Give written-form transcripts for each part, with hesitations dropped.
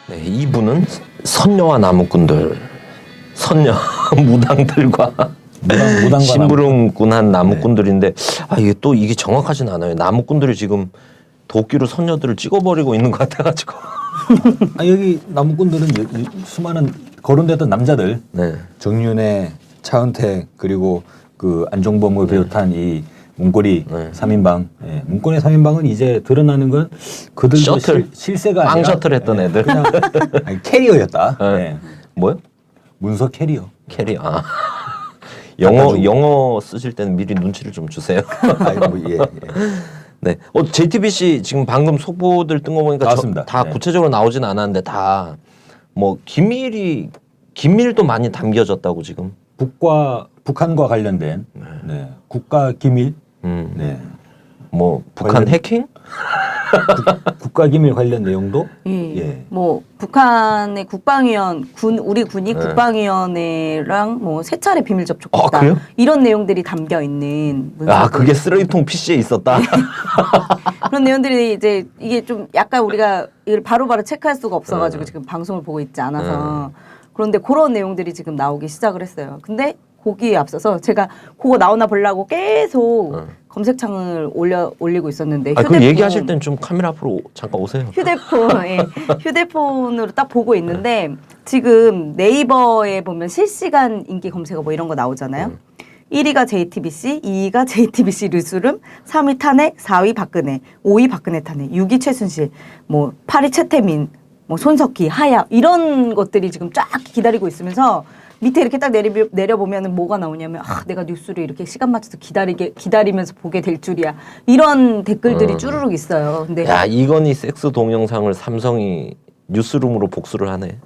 네, 이분은 선녀와 나무꾼들, 선녀 무당들과 무당과 심부름꾼한 나무꾼들인데 이게 또 이게 정확하진 않아요. 나무꾼들이 지금 도끼로 선녀들을 찍어버리고 있는 것 같아가지고. 여기 나무꾼들은 수많은 거론되던 남자들, 네. 정윤회, 차은택 그리고 그 안종범을 비롯한 이 문고리 네. 3인방. 예, 문고리 3인방은 이제 드러나는 건 그들도 셔틀. 실세가 아니라 빵 셔틀 했던 애들. 그냥 캐리어였다. 네. 예, 뭐요? 문서 캐리어. 캐리. 영어 쓰실 때는 미리 눈치를 좀 주세요. 예. 네. JTBC 지금 방금 속보들 뜬 거 보니까 나왔습니다. 다 네. 구체적으로 나오진 않았는데 다 뭐 기밀도 많이 담겨졌다고 지금. 북한과 관련된 네, 국가 기밀, 네, 뭐 북한 해킹? 국가 기밀 관련 내용도 예. 뭐 북한의 국방위원 우리 군이 국방위원회랑 뭐 세 차례 비밀 접촉했다. 그래요? 이런 내용들이 담겨 있는 문서들. 그게 쓰레기통 PC에 있었다. 그런 내용들이 이제 이게 좀 약간 우리가 이걸 바로바로 체크할 수가 없어가지고 지금 방송을 보고 있지 않아서 그런데 그런 내용들이 지금 나오기 시작을 했어요. 근데 거기에 앞서서 제가 그거 나오나 보려고 계속 검색창을 올리고 있었는데 그 얘기하실 땐 좀 카메라 앞으로 잠깐 오세요. 휴대폰으로 딱 보고 있는데 지금 네이버에 보면 실시간 인기 검색어 뭐 이런 거 나오잖아요. 1위가 JTBC, 2위가 JTBC 류수름, 3위 탄핵, 4위 박근혜, 5위 박근혜 탄핵, 6위 최순실, 뭐 8위 최태민, 뭐 손석희, 하야 이런 것들이 지금 쫙 기다리고 있으면서 밑에 이렇게 딱 내려보면은 뭐가 나오냐면 내가 뉴스를 이렇게 시간 맞춰서 기다리면서 보게 될 줄이야 이런 댓글들이 쭈루룩 있어요. 근데 이건희 섹스 동영상을 삼성이 뉴스룸으로 복수를 하네.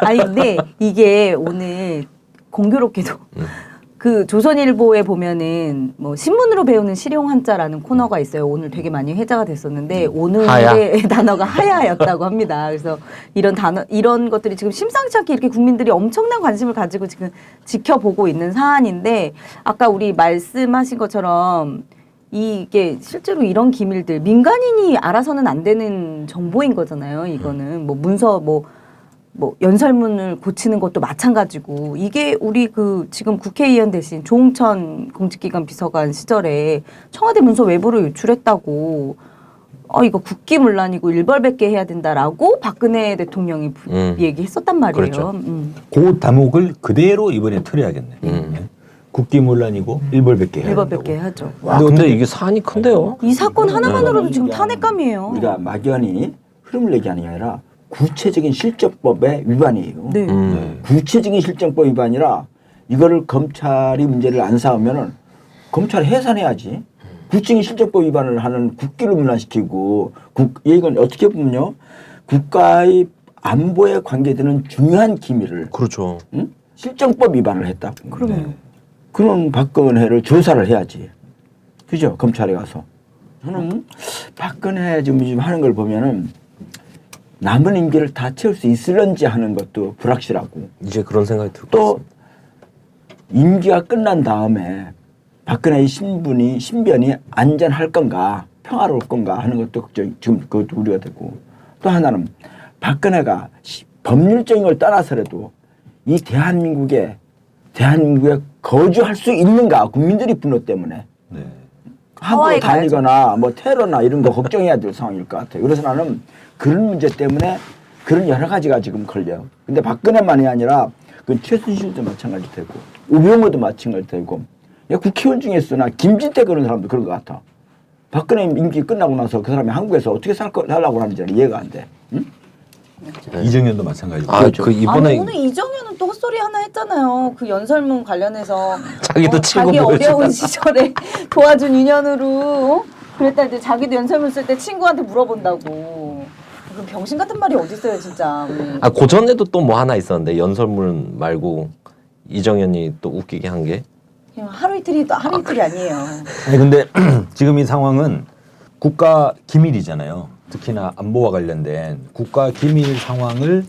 근데 이게 오늘 공교롭게도 그 조선일보에 보면은 뭐 신문으로 배우는 실용 한자라는 코너가 있어요. 오늘 되게 많이 회자가 됐었는데 오늘의 단어가 하야였다고 합니다. 그래서 이런 것들이 지금 심상치 않게 이렇게 국민들이 엄청난 관심을 가지고 지금 지켜보고 있는 사안인데 아까 우리 말씀하신 것처럼 이게 실제로 이런 기밀들 민간인이 알아서는 안 되는 정보인 거잖아요. 이거는 뭐 문서 뭐 연설문을 고치는 것도 마찬가지고 이게 우리 지금 국회의원 대신 조홍천 공직기관 비서관 시절에 청와대 문서 외부로 유출했다고 이거 국기문란이고 일벌백계 해야 된다라고 박근혜 대통령이 얘기했었단 말이에요. 그렇죠. 그 대목을 그대로 이번에 틀어야겠네. 국기문란이고 일벌백계 해야 일벌백계 하죠. 근데 이게 사안이 큰데요. 이 사건 하나만으로도 지금 탄핵감이에요. 우리가 막연히 흐름을 얘기하는 게 아니라 구체적인 실정법의 위반이에요. 네. 구체적인 실정법 위반이라 이거를 검찰이 문제를 안 삼으면은 검찰이 해산해야지. 구체적인 실정법 위반을 하는 국기를 문란시키고 이건 어떻게 보면요 국가의 안보에 관계되는 중요한 기밀을 그렇죠. 실정법 위반을 했다. 그러면 그런 박근혜를 조사를 해야지. 그죠? 검찰에 가서. 저는 박근혜 지금 하는 걸 보면은 남은 임기를 다 채울 수 있을런지 하는 것도 불확실하고 이제 그런 생각이 들고 또 임기가 끝난 다음에 박근혜의 신변이 안전할 건가 평화로울 건가 하는 것도 지금 그것도 우려가 되고 또 하나는 박근혜가 법률적인 걸 떠나서라도 이 대한민국에 거주할 수 있는가 국민들이 분노 때문에 함부로 다니거나 뭐 테러나 이런 거 걱정해야 될 상황일 것 같아요. 그래서 나는 그런 문제 때문에 그런 여러 가지가 지금 걸려요. 근데 박근혜만이 아니라 그 최순실도 마찬가지 되고 우병우도 마찬가지 되고 국회의원 중에서나 김진태 그런 사람도 그런 것 같아. 박근혜 임기 끝나고 나서 그 사람이 한국에서 어떻게 살라고 하는지 이해가 안 돼. 응? 이정현도 마찬가지고. 이번에 오늘 이정현은 또 헛소리 하나 했잖아요. 그 연설문 관련해서 자기도 치고 자기 보여준다. 어려운 시절에 도와준 인연으로 그랬다 이제 자기도 연설문 쓸 때 친구한테 물어본다고. 그 병신 같은 말이 어디 있어요, 진짜. 그 전에도 또 뭐 하나 있었는데 연설문 말고 이정현이 또 웃기게 한 게 그냥 하루 이틀이 아니에요. 아니 근데 지금 이 상황은 국가 기밀이잖아요. 특히나 안보와 관련된 국가 기밀 상황을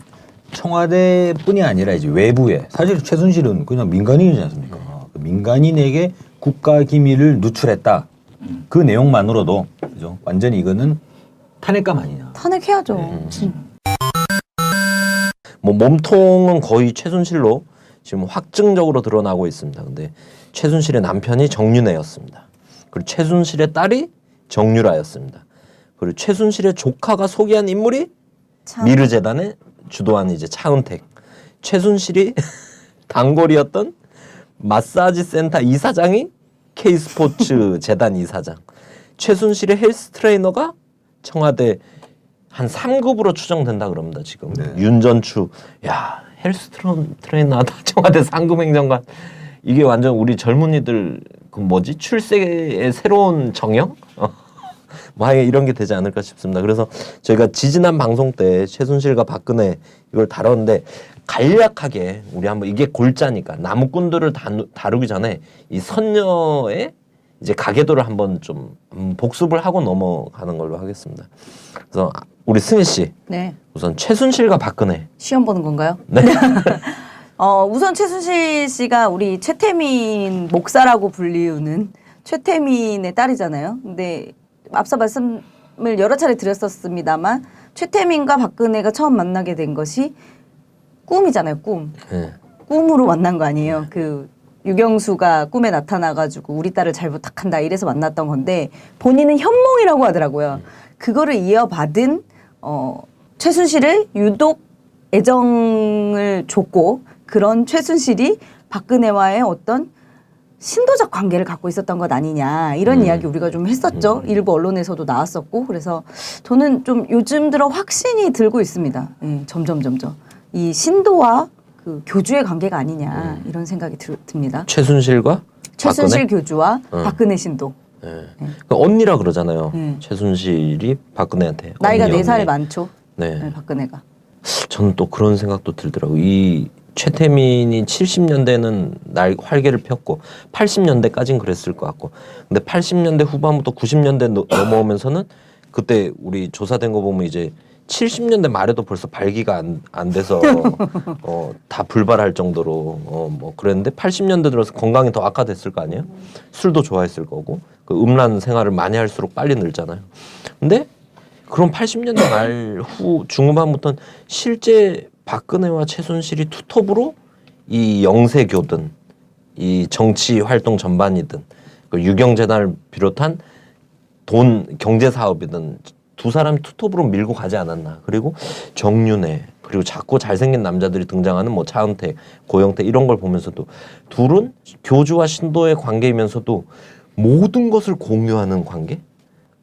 청와대뿐이 아니라 이제 외부에 사실 최순실은 그냥 민간인이지 않습니까? 그 민간인에게 국가 기밀을 누출했다. 그 내용만으로도 그죠? 완전히 이거는 탄핵감 아니냐. 탄핵해야죠. 뭐 몸통은 거의 최순실로 지금 확증적으로 드러나고 있습니다. 근데 최순실의 남편이 정윤회였습니다. 그리고 최순실의 딸이 정유라였습니다. 그리고 최순실의 조카가 소개한 인물이 참. 미르재단의 주도한 이제 차은택. 최순실이 단골이었던 마사지 센터 이사장이 K스포츠 재단 이사장. 최순실의 헬스 트레이너가 청와대 한 3급으로 추정된다 그럽니다. 지금 네. 윤전추. 야, 헬스 트레이너 하다 청와대 상급 행정관. 이게 완전 우리 젊은이들 그 뭐지? 출세의 새로운 정형? 뭐 하여간 이런 게 되지 않을까 싶습니다. 그래서 저희가 지지난 방송 때 최순실과 박근혜 이걸 다뤘는데 간략하게 우리 한번 이게 골자니까 나무꾼들을 다루기 전에 이 선녀의 이제 가계도를 한번 좀 복습을 하고 넘어가는 걸로 하겠습니다. 그래서 우리 승희 씨 네. 우선 최순실과 박근혜 시험 보는 건가요? 네. 우선 최순실 씨가 우리 최태민 목사라고 불리우는 최태민의 딸이잖아요. 근데 앞서 말씀을 여러 차례 드렸었습니다만 최태민과 박근혜가 처음 만나게 된 것이 꿈이잖아요. 꿈. 네. 꿈으로 만난 거 아니에요. 그 유경수가 꿈에 나타나가지고 우리 딸을 잘 부탁한다 이래서 만났던 건데 본인은 현몽이라고 하더라고요. 그거를 이어받은 최순실을 유독 애정을 줬고 그런 최순실이 박근혜와의 어떤 신도적 관계를 갖고 있었던 것 아니냐 이런 이야기 우리가 좀 했었죠. 일부 언론에서도 나왔었고 그래서 저는 좀 요즘 들어 확신이 들고 있습니다. 점점 이 신도와 그 교주의 관계가 아니냐 이런 생각이 듭니다. 최순실과 최순실 박근혜? 교주와 박근혜 신도. 네. 그 언니라 그러잖아요. 네. 최순실이 박근혜한테 나이가 언니, 4살 언니. 많죠. 네. 네, 박근혜가. 저는 또 그런 생각도 들더라고요. 이 최태민이 70년대는 날 활개를 폈고 80년대까지는 그랬을 것 같고 근데 80년대 후반부터 90년대 넘어오면서는 그때 우리 조사된 거 보면 이제 70년대 말에도 벌써 발기가 안 돼서 다 불발할 정도로 뭐 그랬는데 80년대 들어서 건강이 더 악화됐을 거 아니에요? 술도 좋아했을 거고 그 음란 생활을 많이 할수록 빨리 늙잖아요. 근데 그럼 80년대 말 후 중후반부터는 실제 박근혜와 최순실이 투톱으로 이 영세교든 이 정치 활동 전반이든 그 유경재단을 비롯한 돈 경제 사업이든 두 사람이 투톱으로 밀고 가지 않았나. 그리고 정윤회 그리고 자꾸 잘생긴 남자들이 등장하는 뭐 차은택, 고영태 이런 걸 보면서도 둘은 교주와 신도의 관계이면서도 모든 것을 공유하는 관계?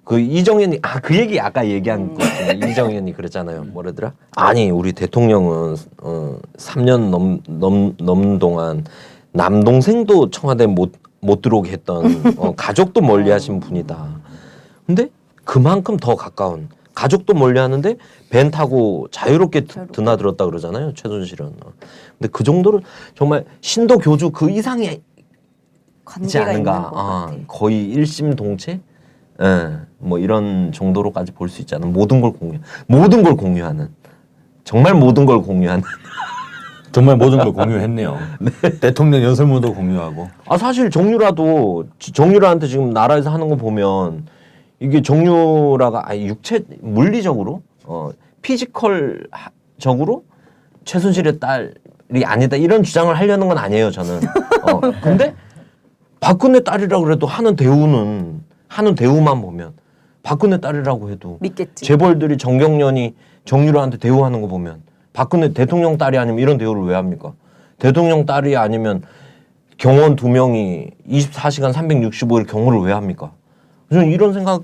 그 이정현이 그 얘기 아까 얘기한 거 같은데 이정현이 그랬잖아요. 뭐라더라? 아니 우리 대통령은 3년 넘는 동안 남동생도 청와대 못 들어오게 했던 가족도 멀리하신 분이다. 근데 그만큼 더 가까운 가족도 멀리하는데 벤 타고 자유롭게 드나들었다 그러잖아요. 최순실은. 근데 그 정도로 정말 신도 교주 그 이상이 있지 관계가 있는 것 않은가. 같아. 거의 일심동체. 예, 뭐 이런 정도로까지 볼 수 있지 않은 모든 걸 공유하는 정말 모든 걸 공유하는. 정말 모든 걸 공유했네요. 대통령 연설문도 공유하고. 사실 정유라한테 지금 나라에서 하는 거 보면 이게 정유라가 육체 물리적으로 피지컬적으로 최순실의 딸이 아니다 이런 주장을 하려는 건 아니에요 저는. 근데 박근혜 딸이라 그래도 하는 대우만 보면 박근혜 딸이라고 해도 믿겠지. 재벌들이 정경련이 정유라한테 대우하는 거 보면 박근혜 대통령 딸이 아니면 이런 대우를 왜 합니까? 대통령 딸이 아니면 경호원 2명이 24시간 365일 경호를 왜 합니까? 저는 이런 생각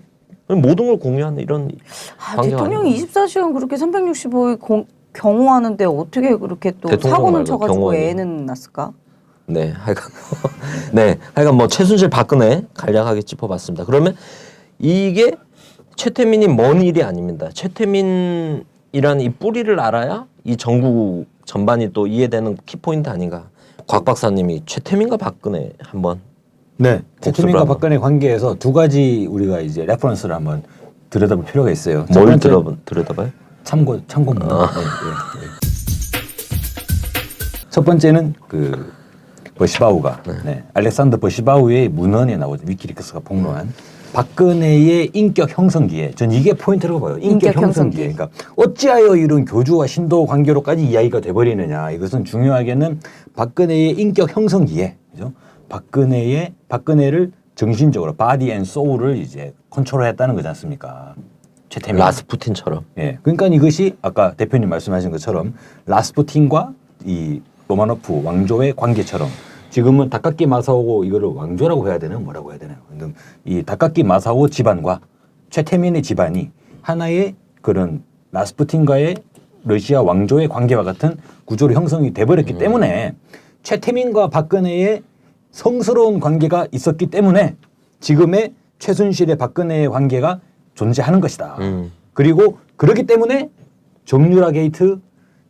모든 걸 공유하는 이런 관계가 대통령이 아닌가. 24시간 그렇게 365일 경호하는데 어떻게 그렇게 또 대통령 사고는 말고 쳐가지고 경호원이. 애는 났을까? 네, 하여간 뭐 최순실 박근혜 간략하게 짚어봤습니다. 그러면 이게 최태민이 먼 일이 아닙니다. 최태민이라는 이 뿌리를 알아야 이 전국 전반이 또 이해되는 키포인트 아닌가. 곽 박사님이 최태민과 박근혜 한번. 네, 최태민과 한번. 박근혜 관계에서 두 가지 우리가 이제 레퍼런스를 한번 들여다볼 필요가 있어요. 첫 뭘 번째, 들여다봐요? 참고문. 네. 첫 번째는 버시바우가 알렉산더 버시바우의 문헌에 나오죠. 위키리크스가 폭로한 박근혜의 인격 형성기에 전 이게 포인트라고 봐요. 인격 인격 형성기에. 형성기. 그러니까 어찌하여 이런 교주와 신도 관계로까지 이야기가 돼버리느냐. 이것은 중요하게는 박근혜의 인격 형성기에, 그죠? 박근혜를 정신적으로 바디 앤 소울을 이제 컨트롤했다는 거지 않습니까? 최태민. 라스푸틴처럼. 예. 그러니까 이것이 아까 대표님 말씀하신 것처럼 라스푸틴과 이 로마노프 왕조의 관계처럼 지금은 다카키 마사오고 이거를 왕조라고 해야 되나 뭐라고 해야 되나요? 이 다카키 마사오 집안과 최태민의 집안이 하나의 그런 라스푸틴과의 러시아 왕조의 관계와 같은 구조로 형성이 돼버렸기 때문에 최태민과 박근혜의 성스러운 관계가 있었기 때문에 지금의 최순실의 박근혜의 관계가 존재하는 것이다. 그리고 그렇기 때문에 정유라 게이트,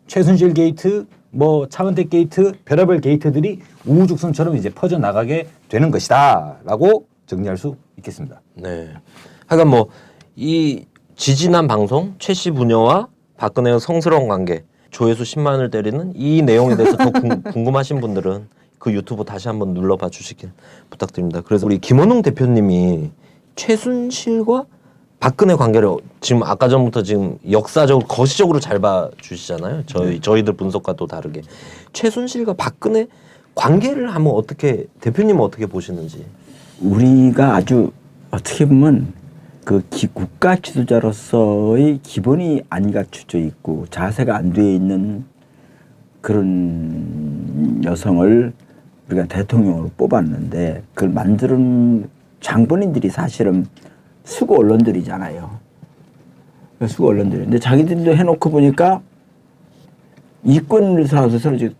최순실 게이트, 뭐 차은택 게이트, 별의별 게이트들이 우후죽순처럼 이제 퍼져 나가게 되는 것이다라고 정리할 수 있겠습니다. 네. 하여간 뭐 이 지지난 방송 최씨 부녀와 박근혜의 성스러운 관계 조회수 10만을 때리는 이 내용에 대해서 더 궁금하신 분들은 그 유튜브 다시 한번 눌러봐 주시길 부탁드립니다. 그래서 우리 김원웅 대표님이 최순실과 박근혜 관계를 지금 아까 전부터 지금 역사적으로 거시적으로 잘 봐주시잖아요. 저희들 분석과 또 다르게 최순실과 박근혜 관계를 한번 어떻게 대표님은 어떻게 보시는지. 우리가 아주 어떻게 보면 그 국가 지도자로서의 기본이 안 갖춰져 있고 자세가 안 돼 있는 그런 여성을 우리가 대통령으로 뽑았는데 그걸 만드는 장본인들이 사실은 수고 언론들이잖아요. 수고 언론들이. 근데 자기들도 해놓고 보니까 이권을 서로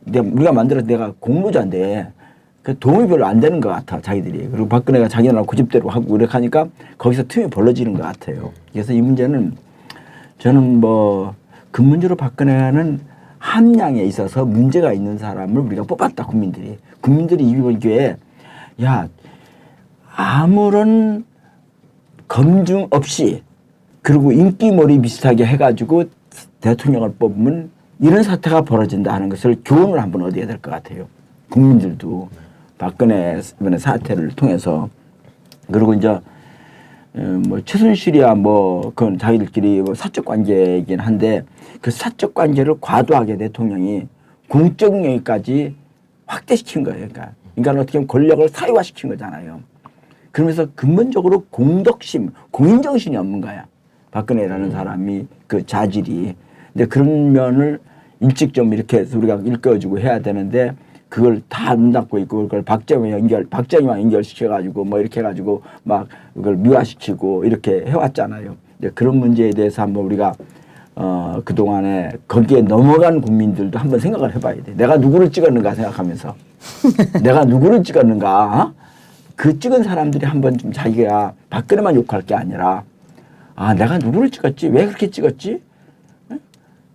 우리가 만들어서 내가 공로자인데 그 도움이 별로 안 되는 것 같아 자기들이. 그리고 박근혜가 자기네랑 고집대로 하고 이렇게 하니까 거기서 틈이 벌어지는 것 같아요. 그래서 이 문제는 저는 뭐 근본적으로 박근혜는 함량에 있어서 문제가 있는 사람을 우리가 뽑았다. 국민들이 이기에 야 아무런 검증 없이 그리고 인기몰이 비슷하게 해가지고 대통령을 뽑으면 이런 사태가 벌어진다 하는 것을 교훈을 한번 얻어야 될 것 같아요. 국민들도 박근혜 이번에 사태를 통해서. 그리고 이제 뭐 최순실이야 뭐 그건 자기들끼리 뭐 사적 관계이긴 한데 그 사적 관계를 과도하게 대통령이 공적 영역까지 확대시킨 거예요. 그러니까 어떻게 보면 권력을 사유화시킨 거잖아요. 그러면서 근본적으로 공덕심, 공인정신이 없는 거야. 박근혜라는 사람이 그 자질이. 근데 그런 면을 일찍 좀 이렇게 해서 우리가 일깨워주고 해야 되는데 그걸 다 눈 닫고 있고 그걸 박정희와 연결시켜가지고 뭐 이렇게 해가지고 막 그걸 미화시키고 이렇게 해왔잖아요. 이제 그런 문제에 대해서 한번 우리가 그동안에 거기에 넘어간 국민들도 한번 생각을 해봐야 돼. 내가 누구를 찍었는가 생각하면서 내가 누구를 찍었는가 그 찍은 사람들이 한번 좀 자기가 박근혜만 욕할 게 아니라 아 내가 누구를 찍었지? 왜 그렇게 찍었지?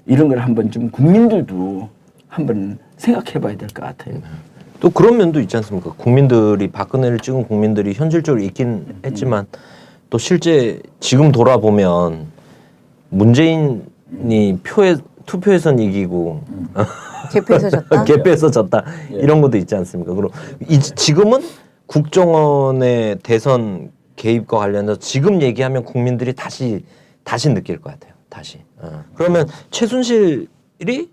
이런 걸 한번 좀 국민들도 한번 생각해 봐야 될 것 같아요. 또 그런 면도 있지 않습니까? 국민들이 박근혜를 찍은 국민들이 현실적으로 있긴 했지만 또 실제 지금 돌아보면 문재인이 투표에선 이기고 개표에서 졌다. 개표에서 졌다 이런 것도 있지 않습니까? 그리고 지금은 국정원의 대선 개입과 관련해서 지금 얘기하면 국민들이 다시 느낄 것 같아요. 다시. 그러면 최순실이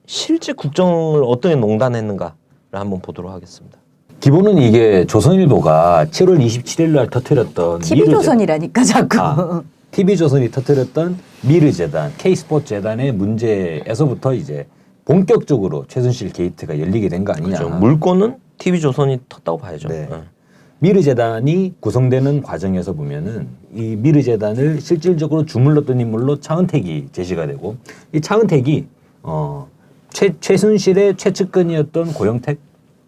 실제 국정을 어떻게 농단했는가를 한번 보도록 하겠습니다. 기본은 이게 조선일보가 7월 27일 날 터뜨렸던 TV조선이라니까 자꾸. TV조선이 터뜨렸던 미르재단, K스포츠재단의 문제에서부터 이제 본격적으로 최순실 게이트가 열리게 된 거 아니냐. 그렇죠. 물건은 TV조선이 텄다고 봐야죠. 네. 미르재단이 구성되는 과정에서 보면은 이 미르재단을 실질적으로 주물렀던 인물로 차은택이 제시가 되고 이 차은택이 최순실의 최측근이었던 고영택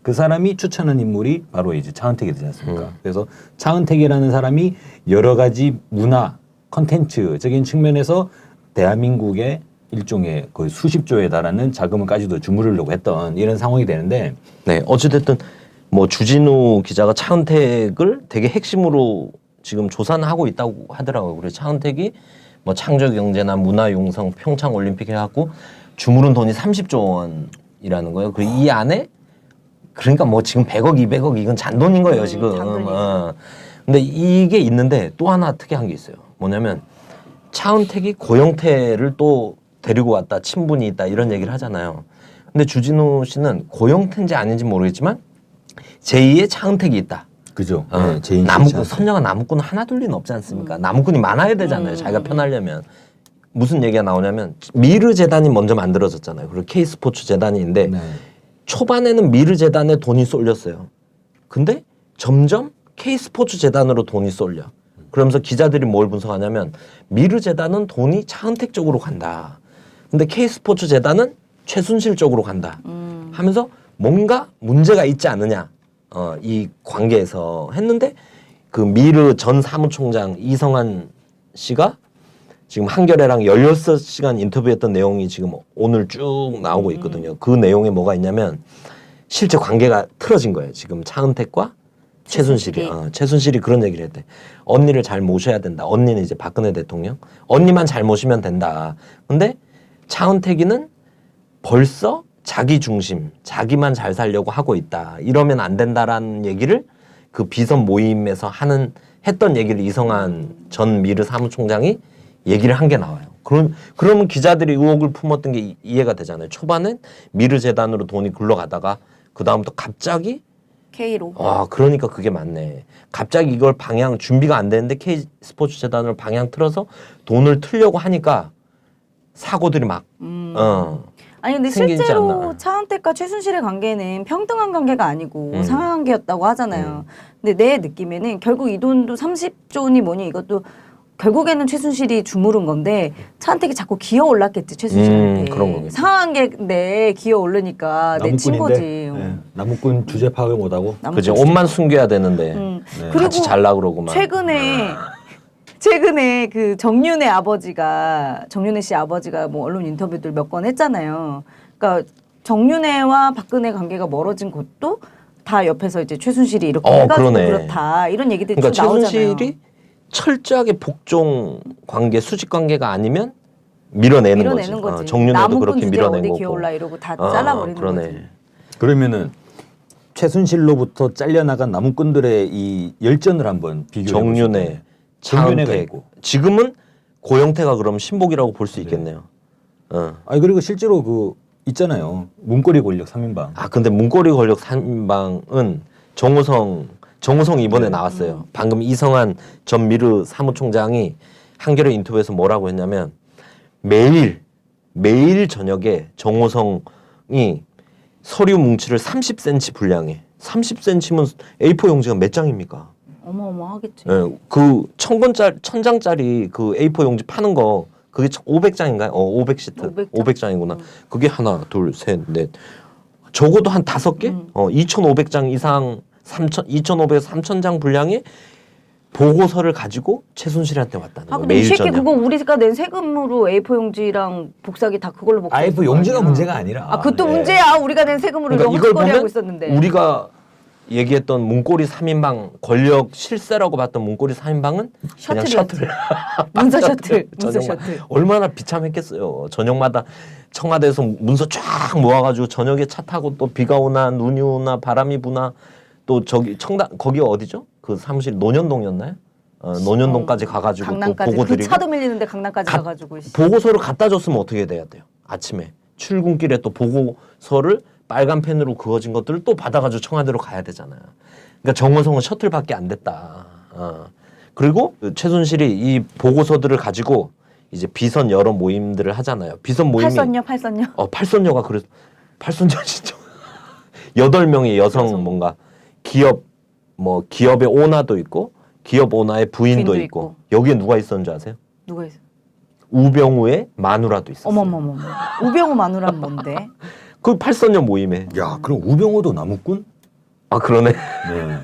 그 사람이 추천한 인물이 바로 이제 차은택이 되지 않습니까? 그래서 차은택이라는 사람이 여러 가지 문화 컨텐츠적인 측면에서 대한민국의 일종의 거의 수십조에 달하는 자금을까지도 주무르려고 했던 이런 상황이 되는데 네, 어찌됐든 뭐 주진우 기자가 차은택을 되게 핵심으로 지금 조사는 하고 있다고 하더라고요. 그래서 차은택이 뭐 창조경제나 문화융성, 평창올림픽 해갖고 주무른 돈이 30조 원이라는 거예요. 그 이 안에 그러니까 뭐 지금 100억, 200억 이건 잔돈인 거예요 지금. 근데 이게 있는데 또 하나 특이한 게 있어요. 뭐냐면 차은택이 고영태를 또 데리고 왔다, 친분이 있다 이런 얘기를 하잖아요. 근데 주진우 씨는 고영태인지 아닌지 모르겠지만 제2의 차은택이 있다. 그죠. 어, 네, 제인 나무꾼, 선녀가 나무꾼 하나 둘 리는 없지 않습니까? 나무꾼이 많아야 되잖아요. 자기가 편하려면. 무슨 얘기가 나오냐면 미르 재단이 먼저 만들어졌잖아요. 그리고 K스포츠 재단인데 네. 초반에는 미르 재단에 돈이 쏠렸어요. 근데 점점 K스포츠 재단으로 돈이 쏠려. 그러면서 기자들이 뭘 분석하냐면 미르 재단은 돈이 차은택 쪽으로 간다. 근데 K스포츠 재단은 최순실 쪽으로 간다. 하면서 뭔가 문제가 있지 않느냐. 이 관계에서 했는데 그 미르 전 사무총장 이성한 씨가 지금 한겨레랑 16시간 인터뷰했던 내용이 지금 오늘 쭉 나오고 있거든요. 그 내용에 뭐가 있냐면 실제 관계가 틀어진 거예요. 지금 차은택과 최순실이. 최순실이 그런 얘기를 했대. 언니를 잘 모셔야 된다. 언니는 이제 박근혜 대통령. 언니만 잘 모시면 된다. 근데 차은택이는 벌써 자기 중심, 자기만 잘 살려고 하고 있다. 이러면 안 된다라는 얘기를 그 비선 모임에서 했던 얘기를 이성한 전 미르 사무총장이 얘기를 한 게 나와요. 그러면 기자들이 의혹을 품었던 게 이해가 되잖아요. 초반엔 미르 재단으로 돈이 굴러가다가 그 다음부터 갑자기 K로. 그러니까 그게 맞네. 갑자기 이걸 준비가 안 되는데 K 스포츠 재단으로 방향 틀어서 돈을 틀려고 하니까 사고들이 막 아니 근데 생기지 실제로 않나. 차은택과 최순실의 관계는 평등한 관계가 아니고 상하관계였다고 하잖아요. 근데 내 느낌에는 결국 이 돈도 30조니 뭐니 이것도 결국에는 최순실이 주무른 건데 차은택이 자꾸 기어 올랐겠지 최순실한테. 그런 거겠지. 상하관계인데 기어 오르니까 내 친거지. 네. 나무꾼 주제 파악을 못하고. 그죠. 옷만 숨겨야 되는데 그리고 같이 잘라 그러고만. 최근에 그 정윤회 씨 아버지가 뭐 언론 인터뷰들 몇 건 했잖아요. 그러니까 정윤회와 박근혜 관계가 멀어진 것도 다 옆에서 이제 최순실이 이렇게 해가지고 그러네. 그렇다 이런 얘기들이 그러니까 쭉 나오잖아요. 최순실이 철저하게 복종 관계, 수직 관계가 아니면 밀어내는 거지. 정윤회도 나무꾼 그렇게 주제 밀어낸 어디 거고. 기어올라 이러고 다 잘라버리는 그러네. 거지. 그러면은 최순실로부터 잘려나간 나무꾼들의 이 열전을 한번 비교해 정윤회, 정윤회가 차은택. 있고. 지금은 고영태가 그럼 신복이라고 볼 수 있겠네요. 아니 그리고 실제로 그 있잖아요. 문고리 권력 3인방. 근데 문고리 권력 3인방은 정우성 이번에 나왔어요. 방금 이성한 전 미르 사무총장이 한겨레 인터뷰에서 뭐라고 했냐면 매일 저녁에 정우성이 서류 뭉치를 30cm 분량에 30cm면 A4 용지가 몇 장입니까? 어마어마하겠지. 예, 그 1000장짜리 그 A4 용지 파는 거 그게 500장인가요? 500시트. 500장이구나. 그게 하나, 둘, 셋, 넷. 적어도 한 5개? 2,500장 이상 2,500에서 3,000장 분량의 보고서를 가지고 최순실한테 왔다는 거예요. 근데 이 매일 새끼 저녁. 그거 우리가 낸 세금으로 A4 용지랑 복사기 다 그걸로 먹고 A4 용지가 문제가 아니라. 그것도 예. 문제야. 우리가 낸 세금으로 그러니까 이걸 렁칫거리 하고 보면 있었는데. 우리가 얘기했던 문고리 3인방 권력 실세라고 봤던 문고리 3인방은 그냥 셔틀이었지. 셔틀. 문서 셔틀. 문서 저녁 셔틀. 얼마나 비참했겠어요. 저녁마다 청와대에서 문서 쫙 모아가지고 저녁에 차 타고 또 비가 오나 눈이 오나 바람이 부나 또 저기 거기 어디죠? 그 사무실 논현동이었나요? 논현동까지 가가지고 또 강남까지 보고 그 드리고 차도 밀리는데 강남까지 가가지고 보고서를 갖다 줬으면 어떻게 돼야 돼요? 아침에 출근길에 또 보고서를 빨간 펜으로 그어진 것들을 또 받아가지고 청와대로 가야 되잖아요. 그러니까 정우성은 셔틀밖에 안 됐다. 그리고 최순실이 이 보고서들을 가지고 이제 비선 여러 모임들을 하잖아요. 비선 모임이 팔선녀. 팔선녀가 그래서 팔선녀 진짜 8명의 여성 뭔가 기업의 오너도 있고 기업 오너의 부인도 부인도 있고 있고. 여기에 누가 있었는지 아세요? 누가 있어? 우병우의 마누라도 있었어요. 어머머머. 우병우 마누라는 뭔데? 그 팔선녀 모임에. 야, 그럼 우병우도 나무꾼? 그러네. 네.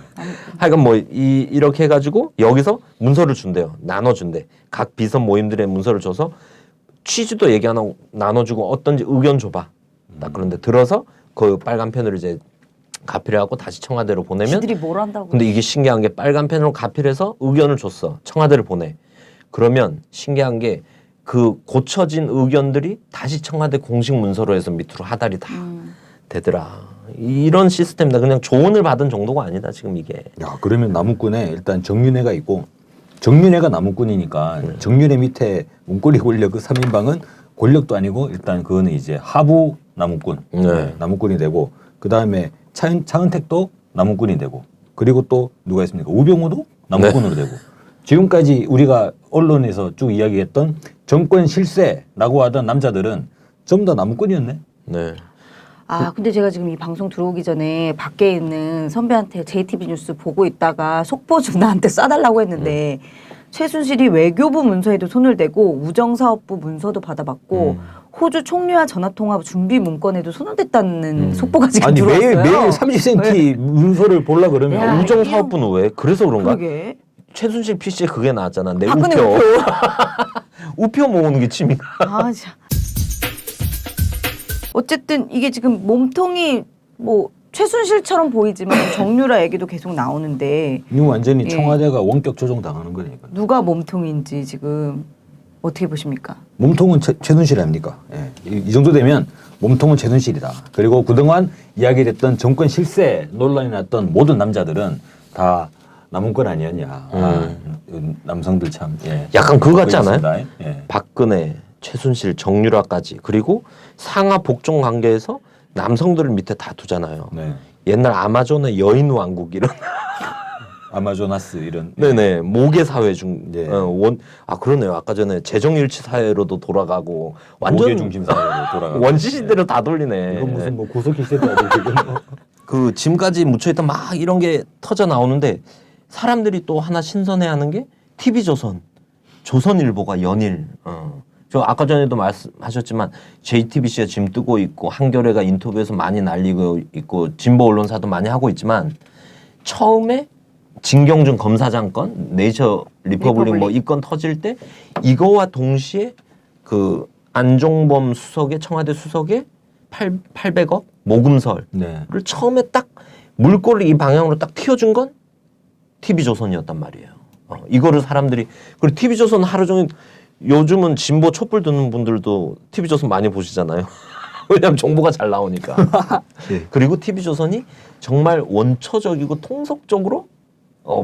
하여간 이렇게 해가지고 여기서 문서를 준대요. 나눠준대. 각 비선 모임들의 문서를 줘서 취지도 얘기 하나 나눠주고 어떤지 의견 줘봐. 딱 그런데 들어서 그 빨간 펜으로 이제 가필해갖고 다시 청와대로 보내면. 지들이 뭘 한다고? 근데 이게 신기한 게 빨간 펜으로 가필해서 의견을 줬어. 청와대를 보내. 그러면 신기한 게 그 고쳐진 의견들이 다시 청와대 공식 문서로 해서 밑으로 하달이 다 되더라. 이런 시스템이다. 그냥 조언을 받은 정도가 아니다. 지금 이게. 야, 그러면 나무꾼에 일단 정윤회가 있고 정윤회가 나무꾼이니까 정윤회 밑에 문고리 권력 그 3인방은 권력도 아니고 일단 그거는 이제 하부 나무꾼, 나무꾼이 되고 그 다음에 차은택도 나무꾼이 되고 그리고 또 누가 있습니까? 우병우도 나무꾼으로 되고 지금까지 우리가 언론에서 쭉 이야기했던 정권 실세라고 하던 남자들은 전부 다 나무꾼이었네. 네. 아, 근데 제가 지금 이 방송 들어오기 전에 밖에 있는 선배한테 JTB 뉴스 보고 있다가 속보 좀 나한테 쏴달라고 했는데 최순실이 외교부 문서에도 손을 대고 우정사업부 문서도 받아봤고 호주 총리와 전화통화 준비 문건에도 손을 댔다는 속보가 지금 아니 들어왔어요. 매일 30cm 문서를 보려 그러면 야, 우정사업부는 왜? 그래서 그런가? 그러게. 최순실 PC에 그게 나왔잖아. 내 박근혜 우표. 우표. 우표 모으는 게 취미가. 아, 참. 어쨌든 이게 지금 몸통이 뭐 최순실처럼 보이지만 정유라 얘기도 계속 나오는데 이거 완전히 예. 청와대가 원격 조정 당하는 거니까. 누가 몸통인지 지금 어떻게 보십니까? 몸통은 최순실 아닙니까? 예. 이 정도 되면 몸통은 최순실이다. 그리고 그동안 이야기했던 정권 실세 논란이 났던 모든 남자들은 다 나무꾼 아니었냐. 남성들 참. 예. 약간 그거 같지 않아요? 있습니다. 예. 박근혜, 최순실, 정유라까지 그리고 상하 복종 관계에서 남성들을 밑에 다 두잖아요. 네. 옛날 아마존의 여인 왕국 이런 아마조나스 이런. 네네 모계 사회 중 예. 그러네요. 아까 전에 재정일치 사회로도 돌아가고 완전 모계 중심 사회로 돌아가. 원시 시대로 다 돌리네. 이건 무슨 뭐 구석기 시대도 지금. 그 지금까지 묻혀있던 막 이런 게 터져 나오는데 사람들이 또 하나 신선해하는 게 TV조선, 조선일보가 연일. 저 아까 전에도 말씀하셨지만 JTBC가 지금 뜨고 있고 한겨레가 인터뷰에서 많이 날리고 있고 진보 언론사도 많이 하고 있지만 처음에 진경준 검사장 건 네이처 리퍼블릭 뭐 이 건 터질 때 이거와 동시에 그 안종범 수석의 청와대 수석의 800억 모금설을 네. 처음에 딱 물꼬를 이 방향으로 딱 튀어준 건 TV조선이었단 말이에요. 이거를 사람들이 그리고 TV조선 하루 종일 요즘은 진보 촛불 듣는 분들도 TV조선 많이 보시잖아요. 왜냐하면 정보가 잘 나오니까. 예. 그리고 TV조선이 정말 원초적이고 통속적으로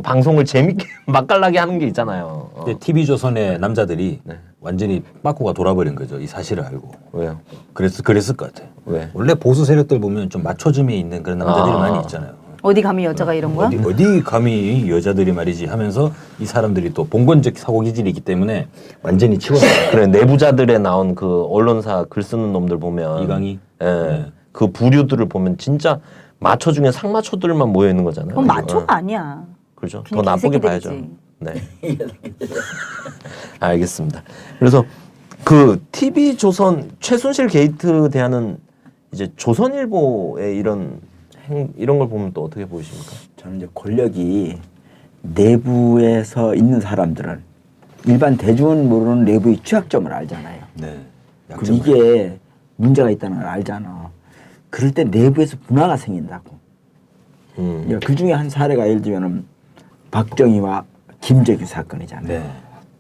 방송을 재밌게 맛깔나게 하는 게 있잖아요. TV조선의 남자들이 네. 완전히 빠꾸가 돌아버린 거죠. 이 사실을 알고. 왜요? 그랬을 것 같아요. 왜? 원래 보수 세력들 보면 좀 마초즘에 있는 그런 남자들이 많이 있잖아요. 어디 감히 여자가 이런 거야? 어디 감히 여자들이 말이지 하면서 이 사람들이 또 봉건적 사고 기질이 있기 때문에 완전히 치워놨어요. 그래 내부자들에 나온 그 언론사 글 쓰는 놈들 보면 이강희? 예, 네. 그 부류들을 보면 진짜 마초 중에 상마초들만 모여 있는 거잖아요. 그건 마초가 아니야. 그렇죠. 더 그냥 나쁘게 개새끼들이지. 봐야죠. 네. 알겠습니다. 그래서 그 TV 조선 최순실 게이트 대하는 이제 조선일보의 이런 걸 보면 또 어떻게 보이십니까? 저는 이제 권력이 내부에서 있는 사람들은 일반 대중은 모르는 내부의 취약점을 알잖아요. 네. 그리고 이게 문제가 있다는 걸 알잖아. 그럴 때 내부에서 분화가 생긴다고. 그 중에 한 사례가 예를 들면 박정희와 김재규 사건이잖아요.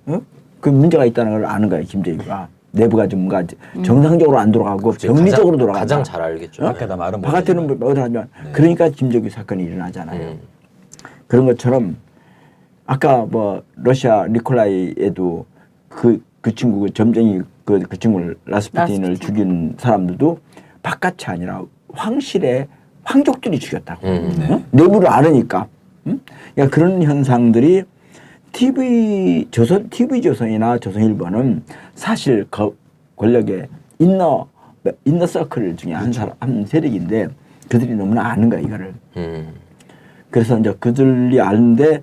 네. 그 문제가 있다는 걸 아는 거예요. 김재규가 내부가 좀 뭔가 정상적으로 안 돌아가고 병리적으로 돌아간다. 가장 잘 알겠죠. 밖에다 말은 바깥에는 뭐 어디 하면 그러니까 김재규 사건이 일어나잖아요. 그런 것처럼 아까 뭐 러시아 니콜라이에도 그 친구 점쟁이 그 친구를 라스푸틴을 죽인 사람들도 바깥이 아니라 황실의 황족들이 죽였다고. 네. 내부를 알으니까. 그러니까 그런 현상들이 TV조선이나 조선일보는 사실 권력의 인너 서클 중에 한 세력인데 그들이 너무나 아는 거야 이거를. 그래서 이제 그들이 아는데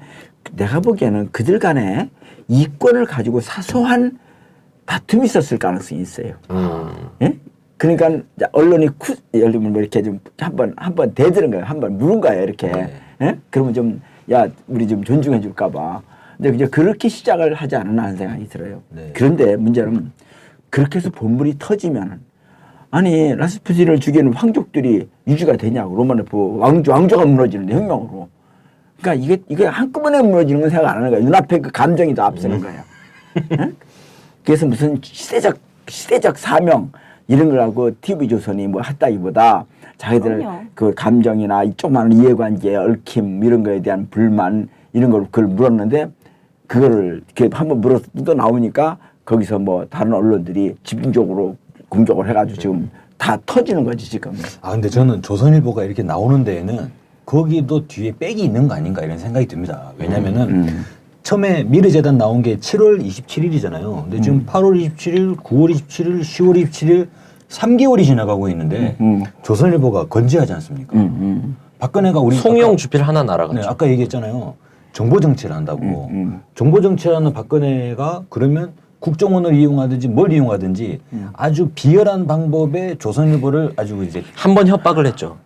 내가 보기에는 그들 간에 이권을 가지고 사소한 다툼이 있었을 가능성이 있어요. 예? 그러니까 언론이 예를 들면 뭐 이렇게 좀 한번 대드는 거예요. 한번 물은 거예요. 이렇게. 예? 그러면 좀 야 우리 좀 존중해 줄까 봐. 근데 이제 그렇게 시작을 하지 않았나 하는 생각이 들어요. 네. 그런데 문제는 그렇게 해서 본물이 터지면 아니 라스푸틴을 죽이는 황족들이 유지가 되냐고. 로마노프 왕조가 무너지는데 혁명으로. 그러니까 이게 한꺼번에 무너지는 건 생각 안 하는 거예요. 눈앞에 그 감정이 더 앞서는 거예요. 예? 그래서 무슨 시대적 사명, 이런 걸 하고 TV조선이 뭐 했다기보다 자기들 그럼요. 그 감정이나 이 조그마한 이해관계 얽힘 이런 거에 대한 불만 이런 걸 그걸 물었는데 그거를 이렇게 한번 물어서 또 나오니까 거기서 뭐 다른 언론들이 집중적으로 공격을 해가지고 지금 다 터지는 거지 지금. 아 근데 저는 조선일보가 이렇게 나오는 데에는 거기도 뒤에 백이 있는 거 아닌가 이런 생각이 듭니다. 왜냐면은 처음에 미르재단 나온 게 7월 27일이잖아요. 근데 지금 8월 27일, 9월 27일, 10월 27일 3개월이 지나가고 있는데 조선일보가 건재하지 않습니까? 박근혜가 우리 송영 아까- 주필 하나 날아갔죠. 네, 아까 얘기했잖아요. 정보 정치를 한다고. 정보 정치하는 박근혜가 그러면 국정원을 이용하든지 뭘 이용하든지 아주 비열한 방법의 조선일보를 아주 이제 한 번 협박을 했죠.